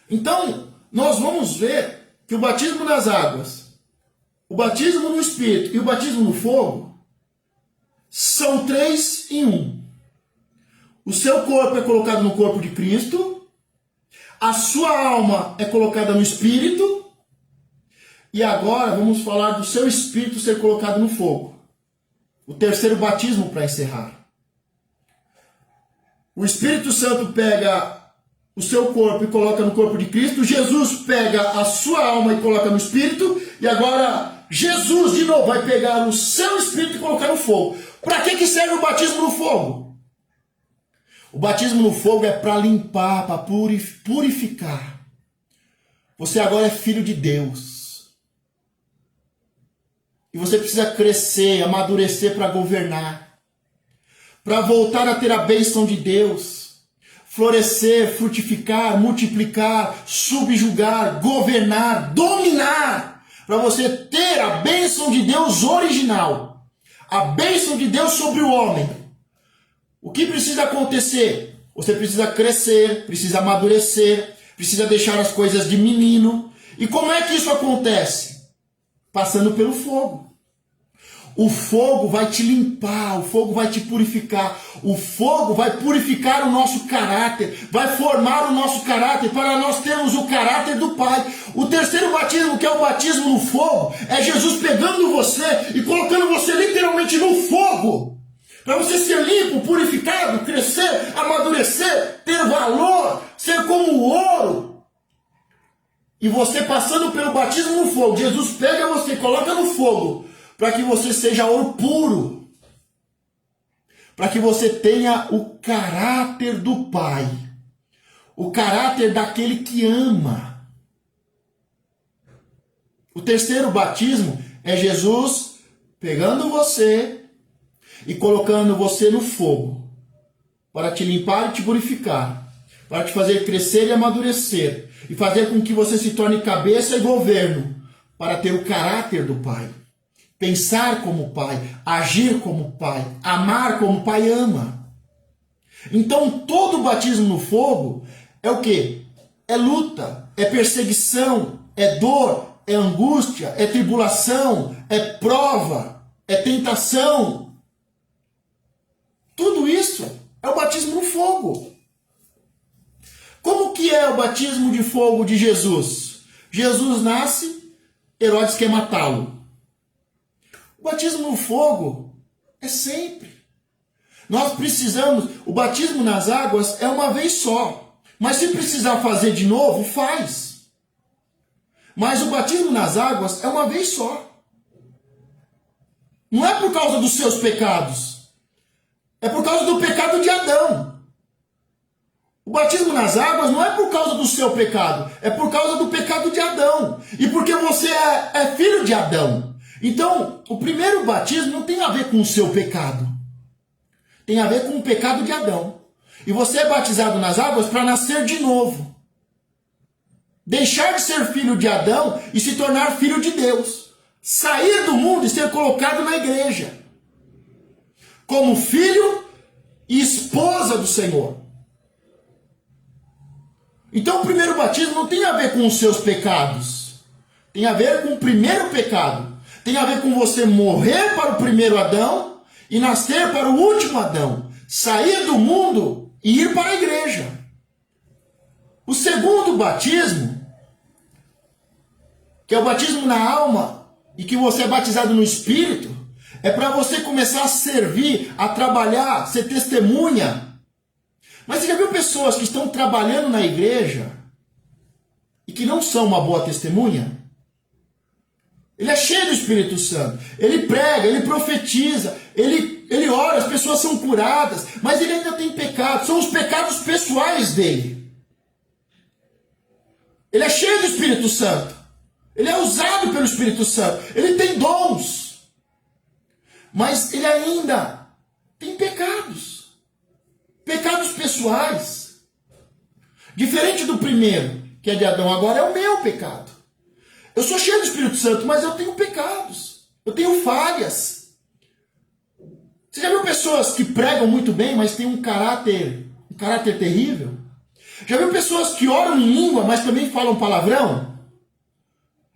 Então, nós vamos ver que o batismo nas águas, o batismo no Espírito e o batismo no fogo são 3 em 1. O seu corpo é colocado no corpo de Cristo a sua alma é colocada no espírito, e agora vamos falar do seu espírito ser colocado no fogo. O terceiro batismo para encerrar. O Espírito Santo pega o seu corpo e coloca no corpo de Cristo. Jesus pega a sua alma e coloca no espírito. E agora Jesus de novo vai pegar o seu espírito e colocar no fogo. Para que serve o batismo no fogo? O batismo no fogo é para limpar, para purificar. Você agora é filho de Deus. E você precisa crescer, amadurecer para governar. Para voltar a ter a bênção de Deus. Florescer, frutificar, multiplicar, subjugar, governar, dominar. Para você ter a bênção de Deus original. A bênção de Deus sobre o homem. O que precisa acontecer? Você precisa crescer, precisa amadurecer, precisa deixar as coisas de menino. E como é que isso acontece? Passando pelo fogo. O fogo vai te limpar, o fogo vai te purificar, o fogo vai purificar o nosso caráter, vai formar o nosso caráter para nós termos o caráter do Pai. O terceiro batismo, que é o batismo no fogo, é Jesus pegando você e colocando você literalmente no fogo, para você ser limpo, purificado, crescer, amadurecer, ter valor, ser como o ouro. E você passando pelo batismo no fogo, Jesus pega você e coloca no fogo, para que você seja ouro puro. Para que você tenha o caráter do Pai. O caráter daquele que ama. O terceiro batismo é Jesus pegando você e colocando você no fogo, para te limpar e te purificar, para te fazer crescer e amadurecer, e fazer com que você se torne cabeça e governo, para ter o caráter do Pai. Pensar como o Pai, agir como o Pai, amar como o Pai ama. Então todo batismo no fogo é o quê? É luta, é perseguição, é dor, é angústia, é tribulação, é prova, é tentação. Tudo isso é o batismo no fogo. Como que é o batismo de fogo de Jesus? Jesus nasce, Herodes quer matá-lo. O batismo no fogo é sempre. Nós precisamos, o batismo nas águas é uma vez só. Mas se precisar fazer de novo, faz. Mas o batismo nas águas é uma vez só. Não é por causa dos seus pecados. É por causa do pecado de Adão. O batismo nas águas não é por causa do seu pecado, é por causa do pecado de Adão. E porque você é filho de Adão. Então, o primeiro batismo não tem a ver com o seu pecado. Tem a ver com o pecado de Adão. E você é batizado nas águas para nascer de novo. Deixar de ser filho de Adão e se tornar filho de Deus. Sair do mundo e ser colocado na igreja. Como filho e esposa do Senhor. Então o primeiro batismo não tem a ver com os seus pecados. Tem a ver com o primeiro pecado. Tem a ver com você morrer para o primeiro Adão e nascer para o último Adão. Sair do mundo e ir para a igreja. O segundo batismo, que é o batismo na alma e que você é batizado no Espírito, é para você começar a servir, a trabalhar, ser testemunha. Mas você já viu pessoas que estão trabalhando na igreja e que não são uma boa testemunha? Ele é cheio do Espírito Santo. Ele prega, ele profetiza, ele ora, as pessoas são curadas, mas ele ainda tem pecado. São os pecados pessoais dele. Ele é cheio do Espírito Santo. Ele é usado pelo Espírito Santo. Ele tem dons. Mas ele ainda tem pecados. Pecados pessoais. Diferente do primeiro, que é de Adão, agora é o meu pecado. Eu sou cheio do Espírito Santo, mas eu tenho pecados. Eu tenho falhas. Você já viu pessoas que pregam muito bem, mas têm um caráter terrível? Já viu pessoas que oram em língua, mas também falam palavrão?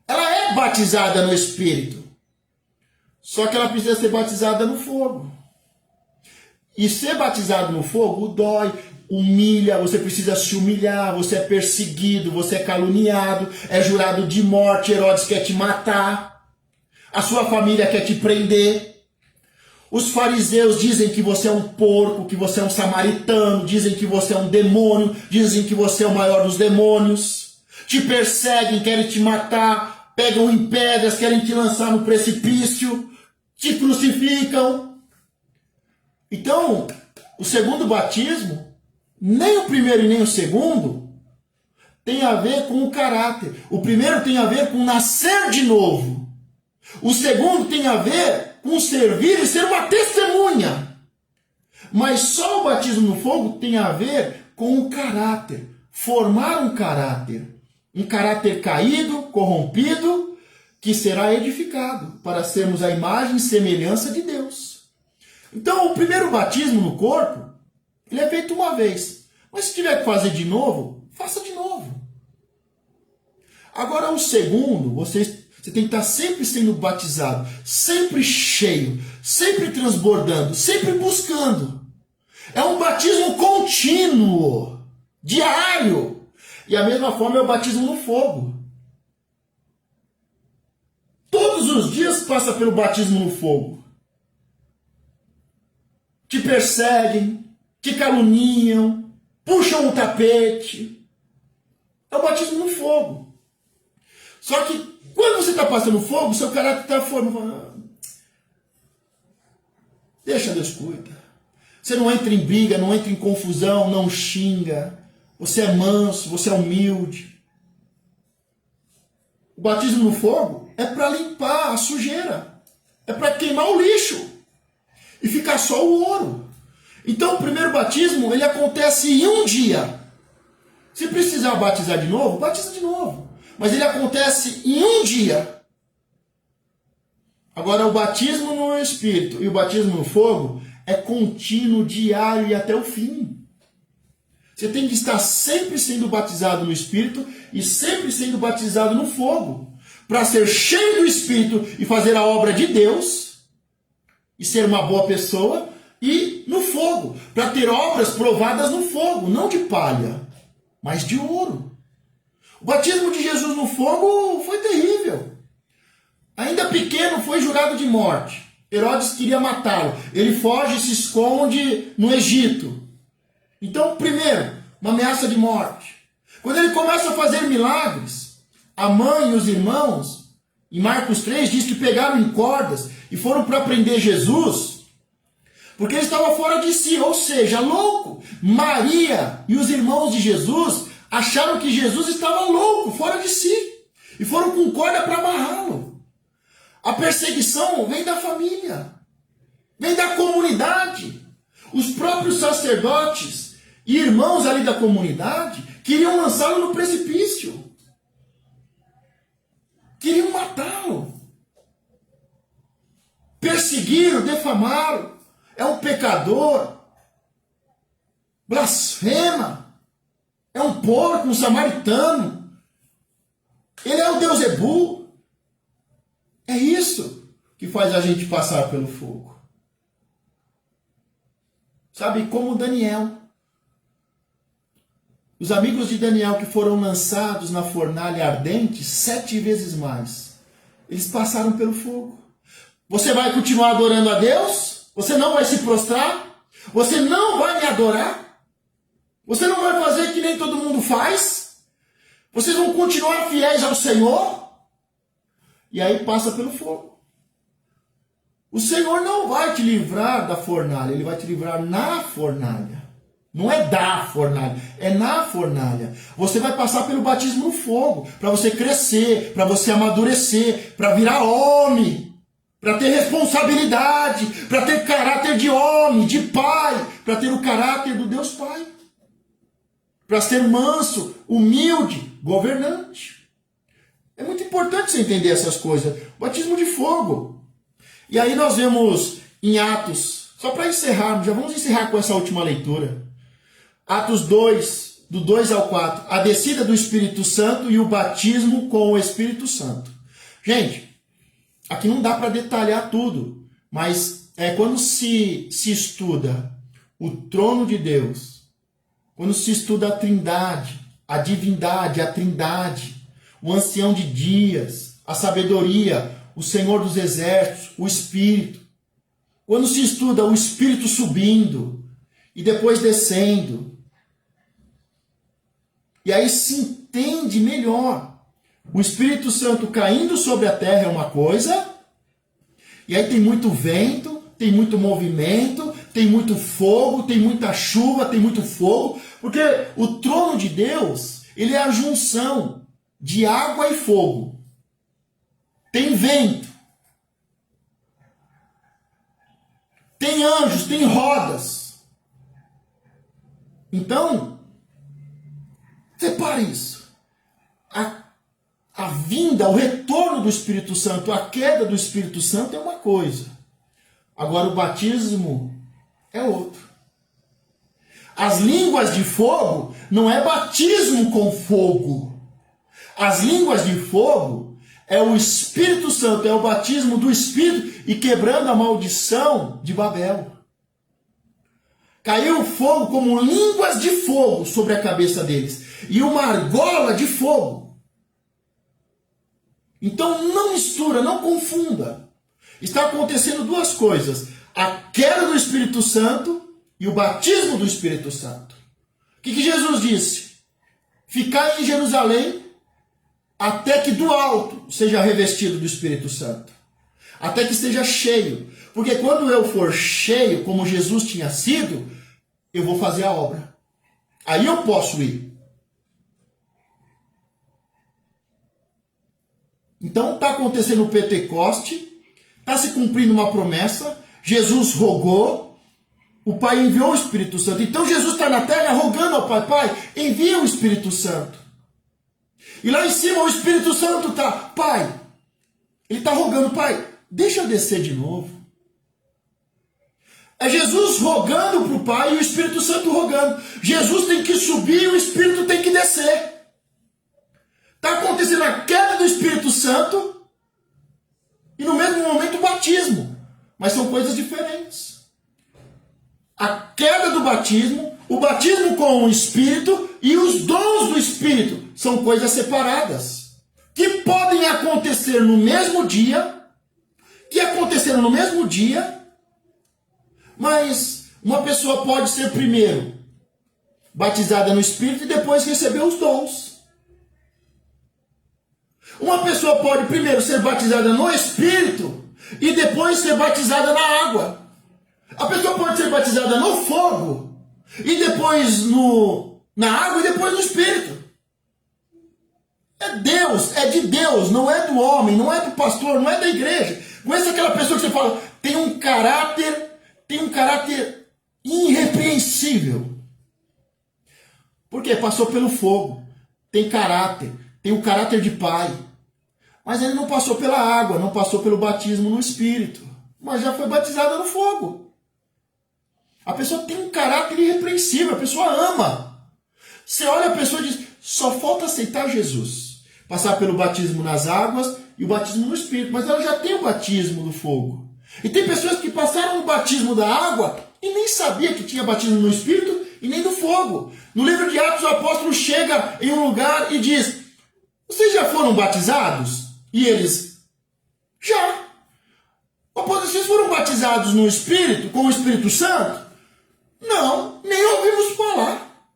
Ela é batizada no Espírito. Só que ela precisa ser batizada no fogo. E ser batizado no fogo dói. humilha, você precisa se humilhar, você é perseguido, você é caluniado, é jurado de morte, Herodes quer te matar, a sua família quer te prender. Os fariseus dizem que você é um porco, que você é um samaritano, dizem que você é um demônio, dizem que você é o maior dos demônios. Te perseguem, querem te matar, pegam em pedras, querem te lançar no precipício, te crucificam. Então, o segundo batismo, nem o primeiro e nem o segundo, tem a ver com o caráter. O primeiro tem a ver com nascer de novo. O segundo tem a ver com servir e ser uma testemunha. Mas só o batismo no fogo tem a ver com o caráter. Formar um caráter. Um caráter caído, corrompido, que será edificado para sermos a imagem e semelhança de Deus. Então, o primeiro batismo no corpo, ele é feito uma vez. Mas se tiver que fazer de novo, faça de novo. Agora, o segundo, você tem que estar sempre sendo batizado, sempre cheio, sempre transbordando, sempre buscando. É um batismo contínuo, diário. E a mesma forma é o batismo no fogo. Todos os dias passa pelo batismo no fogo. Te perseguem, te caluniam, puxam o tapete. É o batismo no fogo. Só que quando você está passando fogo, seu caráter está formando. Deixa Deus cuida. Você não entra em briga, não entra em confusão, não xinga. Você é manso, você é humilde. O batismo no fogo é para limpar a sujeira. É para queimar o lixo. E ficar só o ouro. Então o primeiro batismo, ele acontece em um dia. Se precisar batizar de novo, batiza de novo. Mas ele acontece em um dia. Agora, o batismo no Espírito e o batismo no fogo é contínuo, diário e até o fim. Você tem que estar sempre sendo batizado no Espírito e sempre sendo batizado no fogo. Para ser cheio do Espírito e fazer a obra de Deus. E ser uma boa pessoa. E no fogo. Para ter obras provadas no fogo. Não de palha, mas de ouro. O batismo de Jesus no fogo foi terrível. Ainda pequeno foi jurado de morte. Herodes queria matá-lo. Ele foge e se esconde no Egito. Então, primeiro, uma ameaça de morte. Quando ele começa a fazer milagres, a mãe e os irmãos, em Marcos 3, diz que pegaram em cordas e foram para prender Jesus, porque ele estava fora de si, ou seja, louco. Maria e os irmãos de Jesus acharam que Jesus estava louco, fora de si. E foram com corda para amarrá-lo. A perseguição vem da família. Vem da comunidade. Os próprios sacerdotes e irmãos ali da comunidade queriam lançá-lo no precipício. Queriam matá-lo. Perseguiram, defamaram. É um pecador. Blasfema. É um porco, um samaritano. Ele é o Beuzebu. É isso que faz a gente passar pelo fogo. Sabe, como Daniel. Os amigos de Daniel que foram lançados na fornalha ardente 7 vezes mais. Eles passaram pelo fogo. Você vai continuar adorando a Deus? Você não vai se prostrar? Você não vai me adorar? Você não vai fazer que nem todo mundo faz? Vocês vão continuar fiéis ao Senhor? E aí passa pelo fogo. O Senhor não vai te livrar da fornalha, Ele vai te livrar na fornalha. Não é da fornalha, é na fornalha. Você vai passar pelo batismo no fogo, para você crescer, para você amadurecer, para virar homem, para ter responsabilidade, para ter caráter de homem, de pai, para ter o caráter do Deus Pai. Para ser manso, humilde, governante. É muito importante você entender essas coisas. Batismo de fogo. E aí nós vemos em Atos, só para encerrarmos, já vamos encerrar com essa última leitura. Atos 2, do 2 ao 4. A descida do Espírito Santo e o batismo com o Espírito Santo. Gente, aqui não dá para detalhar tudo, mas quando se estuda o trono de Deus, quando se estuda a Trindade, a divindade, a Trindade, o ancião de dias, a sabedoria, o Senhor dos exércitos, o Espírito. Quando se estuda o Espírito subindo e depois descendo. E aí se entende melhor. O Espírito Santo caindo sobre a terra é uma coisa, e aí tem muito vento, tem muito movimento, tem muito fogo, tem muita chuva, tem muito fogo, porque o trono de Deus, ele é a junção de água e fogo. Tem vento, tem anjos, tem rodas. Então, separe isso. A vinda, o retorno do Espírito Santo, a queda do Espírito Santo é uma coisa. Agora o batismo é outro. As línguas de fogo não é batismo com fogo. As línguas de fogo é o Espírito Santo, é o batismo do Espírito e quebrando a maldição de Babel. Caiu o fogo como línguas de fogo sobre a cabeça deles e uma argola de fogo. Então não mistura, não confunda. Está acontecendo duas coisas. A queda do Espírito Santo e o batismo do Espírito Santo. O que Jesus disse? Ficai em Jerusalém até que do alto seja revestido do Espírito Santo. Até que esteja cheio. Porque quando eu for cheio, como Jesus tinha sido, eu vou fazer a obra. Aí eu posso ir. Então está acontecendo o Pentecoste, está se cumprindo uma promessa, Jesus rogou, o Pai enviou o Espírito Santo. Então Jesus está na terra rogando ao Pai, Pai, envia o Espírito Santo. E lá em cima o Espírito Santo está, Pai, ele está rogando, Pai, deixa eu descer de novo. É Jesus rogando para o Pai e o Espírito Santo rogando. Jesus tem que subir e o Espírito tem que descer. Está acontecendo a queda do Espírito Santo e no mesmo momento o batismo. Mas são coisas diferentes. A queda do batismo, o batismo com o Espírito e os dons do Espírito são coisas separadas. Que podem acontecer no mesmo dia, mas uma pessoa pode ser primeiro batizada no Espírito e depois receber os dons. Uma pessoa pode primeiro ser batizada no Espírito e depois ser batizada na água. A pessoa pode ser batizada no fogo e depois na água e depois no Espírito. É Deus, é de Deus, não é do homem, não é do pastor, não é da igreja. Conhece aquela pessoa que você fala, tem um caráter irrepreensível. Porque passou pelo fogo, tem caráter, tem o caráter de pai. Mas ele não passou pela água, não passou pelo batismo no Espírito, mas já foi batizada no fogo. A pessoa tem um caráter irrepreensível, a pessoa ama. Você olha a pessoa e diz, só falta aceitar Jesus. Passar pelo batismo nas águas e o batismo no Espírito, mas ela já tem o batismo do fogo. E tem pessoas que passaram o batismo da água e nem sabia que tinha batismo no Espírito e nem do fogo. No livro de Atos, o apóstolo chega em um lugar e diz, vocês já foram batizados? E eles, já. Vocês foram batizados no Espírito, com o Espírito Santo? Não, nem ouvimos falar.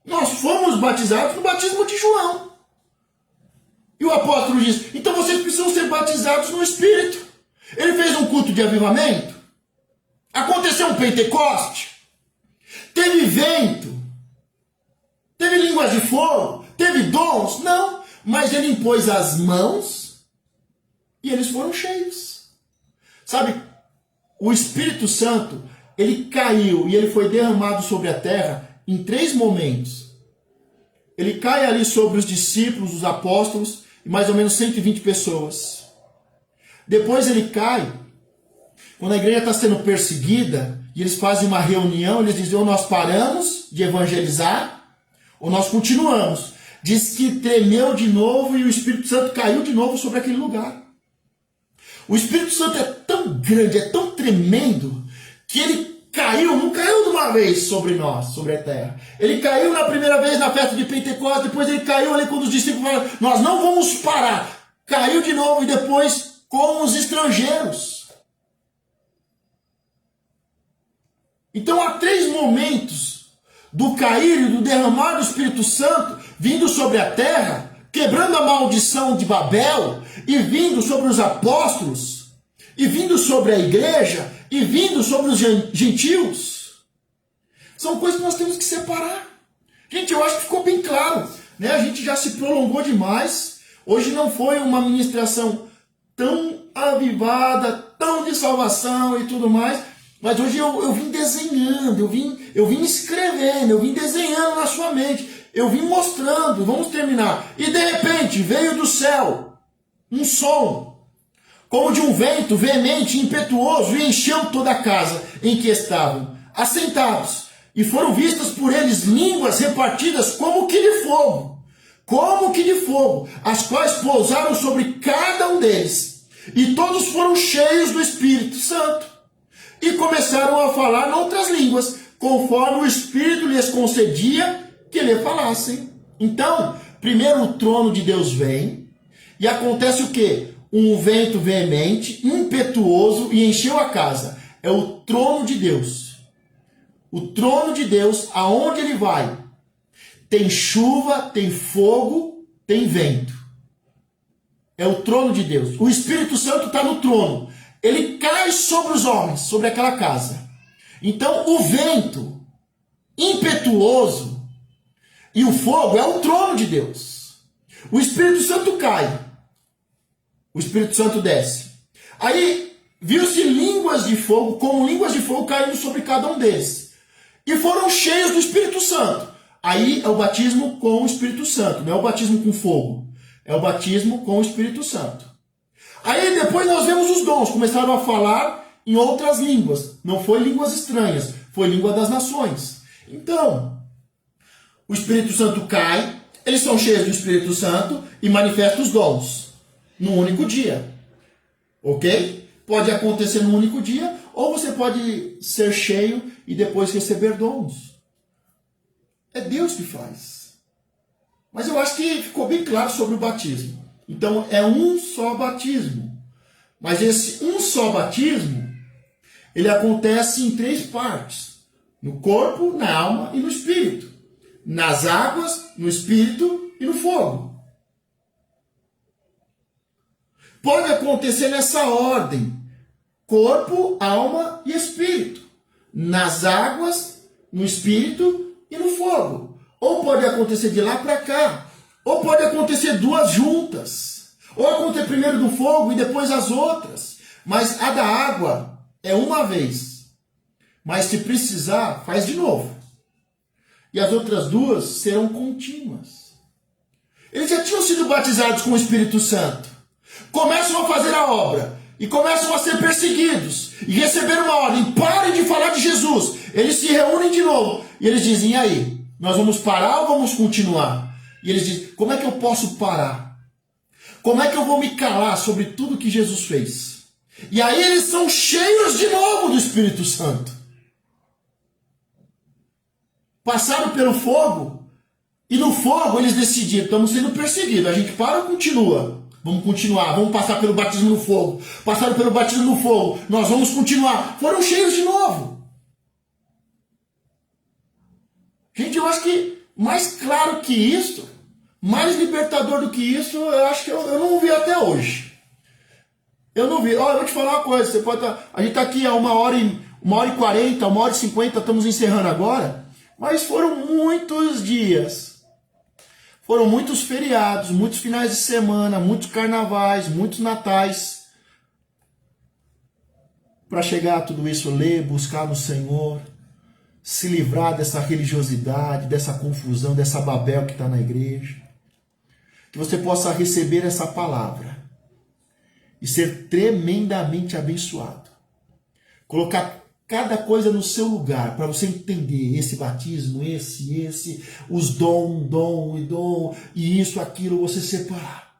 Nós fomos batizados no batismo de João. E o apóstolo diz, então vocês precisam ser batizados no Espírito. Ele fez um culto de avivamento. Aconteceu um Pentecoste. Teve vento. Teve línguas de fogo. Teve dons. Não. Mas ele impôs as mãos e eles foram cheios. Sabe, o Espírito Santo, ele caiu e ele foi derramado sobre a terra em 3 momentos. Ele cai ali sobre os discípulos, os apóstolos, e mais ou menos 120 pessoas. Depois ele cai, quando a igreja está sendo perseguida, e eles fazem uma reunião, eles dizem, ou nós paramos de evangelizar, ou nós continuamos. Diz que tremeu de novo e o Espírito Santo caiu de novo sobre aquele lugar. O Espírito Santo é tão grande, é tão tremendo, que ele caiu, não caiu de uma vez sobre nós, sobre a terra. Ele caiu na primeira vez na festa de Pentecostes, depois ele caiu ali quando os discípulos falaram, nós não vamos parar. Caiu de novo e depois com os estrangeiros. Então há 3 momentos do cair e do derramar do Espírito Santo vindo sobre a terra, quebrando a maldição de Babel, e vindo sobre os apóstolos, e vindo sobre a igreja, e vindo sobre os gentios. São coisas que nós temos que separar. Gente, eu acho que ficou bem claro, né? A gente já se prolongou demais. Hoje não foi uma ministração tão avivada, tão de salvação e tudo mais, mas hoje eu vim desenhando, eu vim escrevendo, eu vim desenhando na sua mente, eu vim mostrando, vamos terminar. E de repente veio do céu um som, como de um vento veemente, impetuoso, e encheu toda a casa em que estavam assentados. E foram vistas por eles línguas repartidas como que de fogo, as quais pousaram sobre cada um deles. E todos foram cheios do Espírito Santo. E começaram a falar em outras línguas, conforme o Espírito lhes concedia que lhe falassem. Então, primeiro o trono de Deus vem, e acontece o quê? Um vento veemente, impetuoso, e encheu a casa. É o trono de Deus. O trono de Deus, aonde ele vai? Tem chuva, tem fogo, tem vento. É o trono de Deus. O Espírito Santo está no trono. Ele cai sobre os homens, sobre aquela casa. Então, o vento impetuoso e o fogo é o trono de Deus. O Espírito Santo cai. O Espírito Santo desce. Aí, viu-se línguas de fogo, como línguas de fogo caindo sobre cada um deles. E foram cheios do Espírito Santo. Aí é o batismo com o Espírito Santo. Não é o batismo com fogo. É o batismo com o Espírito Santo. Aí depois nós vemos os dons. Começaram a falar em outras línguas. Não foi línguas estranhas. Foi língua das nações. Então, o Espírito Santo cai. Eles são cheios do Espírito Santo e manifestam os dons. Num único dia. Ok? Pode acontecer num único dia. Ou você pode ser cheio e depois receber dons. É Deus que faz. Mas eu acho que ficou bem claro sobre o batismo. Então é um só batismo. Mas esse um só batismo, ele acontece em 3 partes. No corpo, na alma e no espírito. Nas águas, no espírito e no fogo. Pode acontecer nessa ordem. Corpo, alma e espírito. Nas águas, no espírito e no fogo. Ou pode acontecer de lá para cá. Ou pode acontecer 2 juntas. Ou acontecer primeiro do fogo e depois as outras. Mas a da água é uma vez. Mas se precisar, faz de novo. E as outras 2 serão contínuas. Eles já tinham sido batizados com o Espírito Santo. Começam a fazer a obra. E começam a ser perseguidos. E receberam uma ordem. Parem de falar de Jesus. Eles se reúnem de novo. E eles dizem, e aí? Nós vamos parar ou vamos continuar? E eles dizem, como é que eu posso parar? Como é que eu vou me calar sobre tudo que Jesus fez? E aí eles são cheios de novo do Espírito Santo. Passaram pelo fogo. E no fogo eles decidiram, estamos sendo perseguidos. A gente para ou continua? Vamos continuar, vamos passar pelo batismo no fogo. Passaram pelo batismo no fogo, nós vamos continuar. Foram cheios de novo. Gente, eu acho que mais claro que isso, mais libertador do que isso, eu acho que eu não vi até hoje. Eu não vi. Olha, eu vou te falar uma coisa. Você pode a gente está aqui há 1h40, 1h50, estamos encerrando agora. Mas foram muitos dias. Foram muitos feriados, muitos finais de semana, muitos carnavais, muitos natais. Para chegar a tudo isso, ler, buscar no Senhor, se livrar dessa religiosidade, dessa confusão, dessa Babel que está na igreja. Que você possa receber essa palavra e ser tremendamente abençoado. Colocar cada coisa no seu lugar, para você entender esse batismo, esse, os dom, e isso, aquilo, você separar.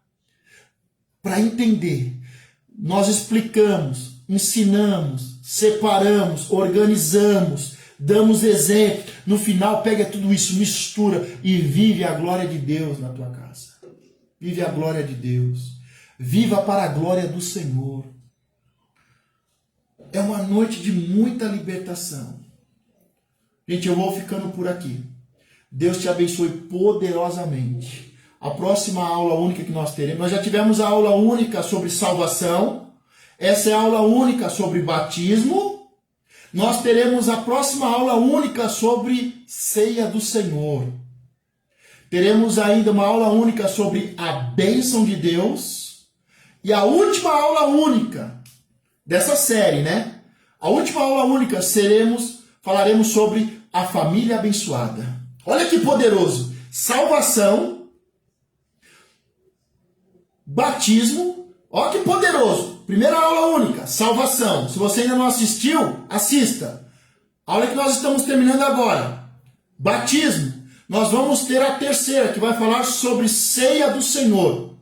Para entender, nós explicamos ensinamos, separamos, organizamos, damos exemplo. No final, pega tudo isso, mistura e vive a glória de Deus na tua casa. Vive a glória de Deus. Viva para a glória do Senhor. É uma noite de muita libertação. Gente, eu vou ficando por aqui. Deus te abençoe poderosamente. A próxima aula única que nós teremos, nós já tivemos a aula única sobre salvação. Essa é a aula única sobre batismo. Nós teremos a próxima aula única sobre ceia do Senhor. Teremos ainda uma aula única sobre a bênção de Deus. E a última aula única dessa série, né? A última aula única falaremos sobre a família abençoada. Olha que poderoso. Salvação, batismo. Olha que poderoso. Primeira aula única, salvação. Se você ainda não assistiu, assista. A aula que nós estamos terminando agora. Batismo. Nós vamos ter a terceira, que vai falar sobre ceia do Senhor.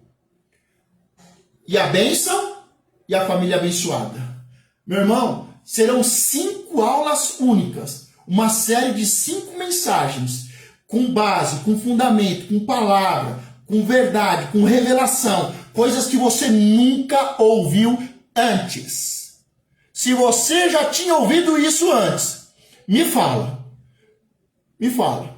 E a bênção e a família abençoada. Meu irmão, serão 5 aulas únicas. Uma série de 5 mensagens. Com base, com fundamento, com palavra, com verdade, com revelação. Coisas que você nunca ouviu antes. Se você já tinha ouvido isso antes, me fala. Me fala.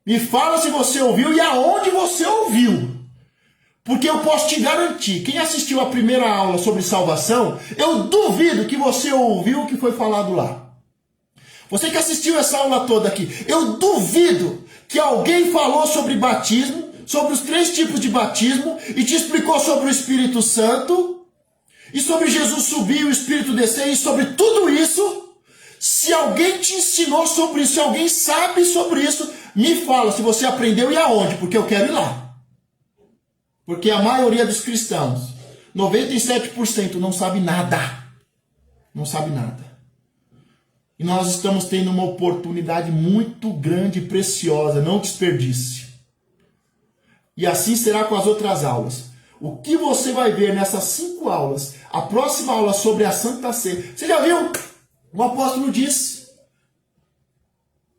Me fala se você ouviu e aonde você ouviu. Porque eu posso te garantir, quem assistiu a primeira aula sobre salvação, eu duvido que você ouviu o que foi falado lá. Você que assistiu essa aula toda aqui, eu duvido que alguém falou sobre batismo, sobre os 3 tipos de batismo, e te explicou sobre o Espírito Santo, e sobre Jesus subir e o Espírito descer, e sobre tudo isso. Se alguém te ensinou sobre isso, se alguém sabe sobre isso, me fala se você aprendeu e aonde, porque eu quero ir lá. Porque a maioria dos cristãos, 97%, não sabe nada. Não sabe nada. E nós estamos tendo uma oportunidade muito grande e preciosa, não desperdice. E assim será com as outras aulas. O que você vai ver nessas 5 aulas, a próxima aula sobre a Santa Ceia. Você já viu? O apóstolo diz: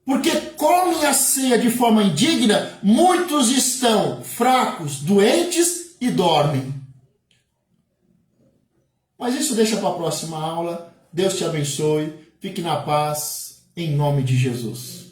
porque comem a ceia de forma indigna, muitos estão fracos, doentes e dormem. Mas isso deixa para a próxima aula. Deus te abençoe. Fique na paz, em nome de Jesus.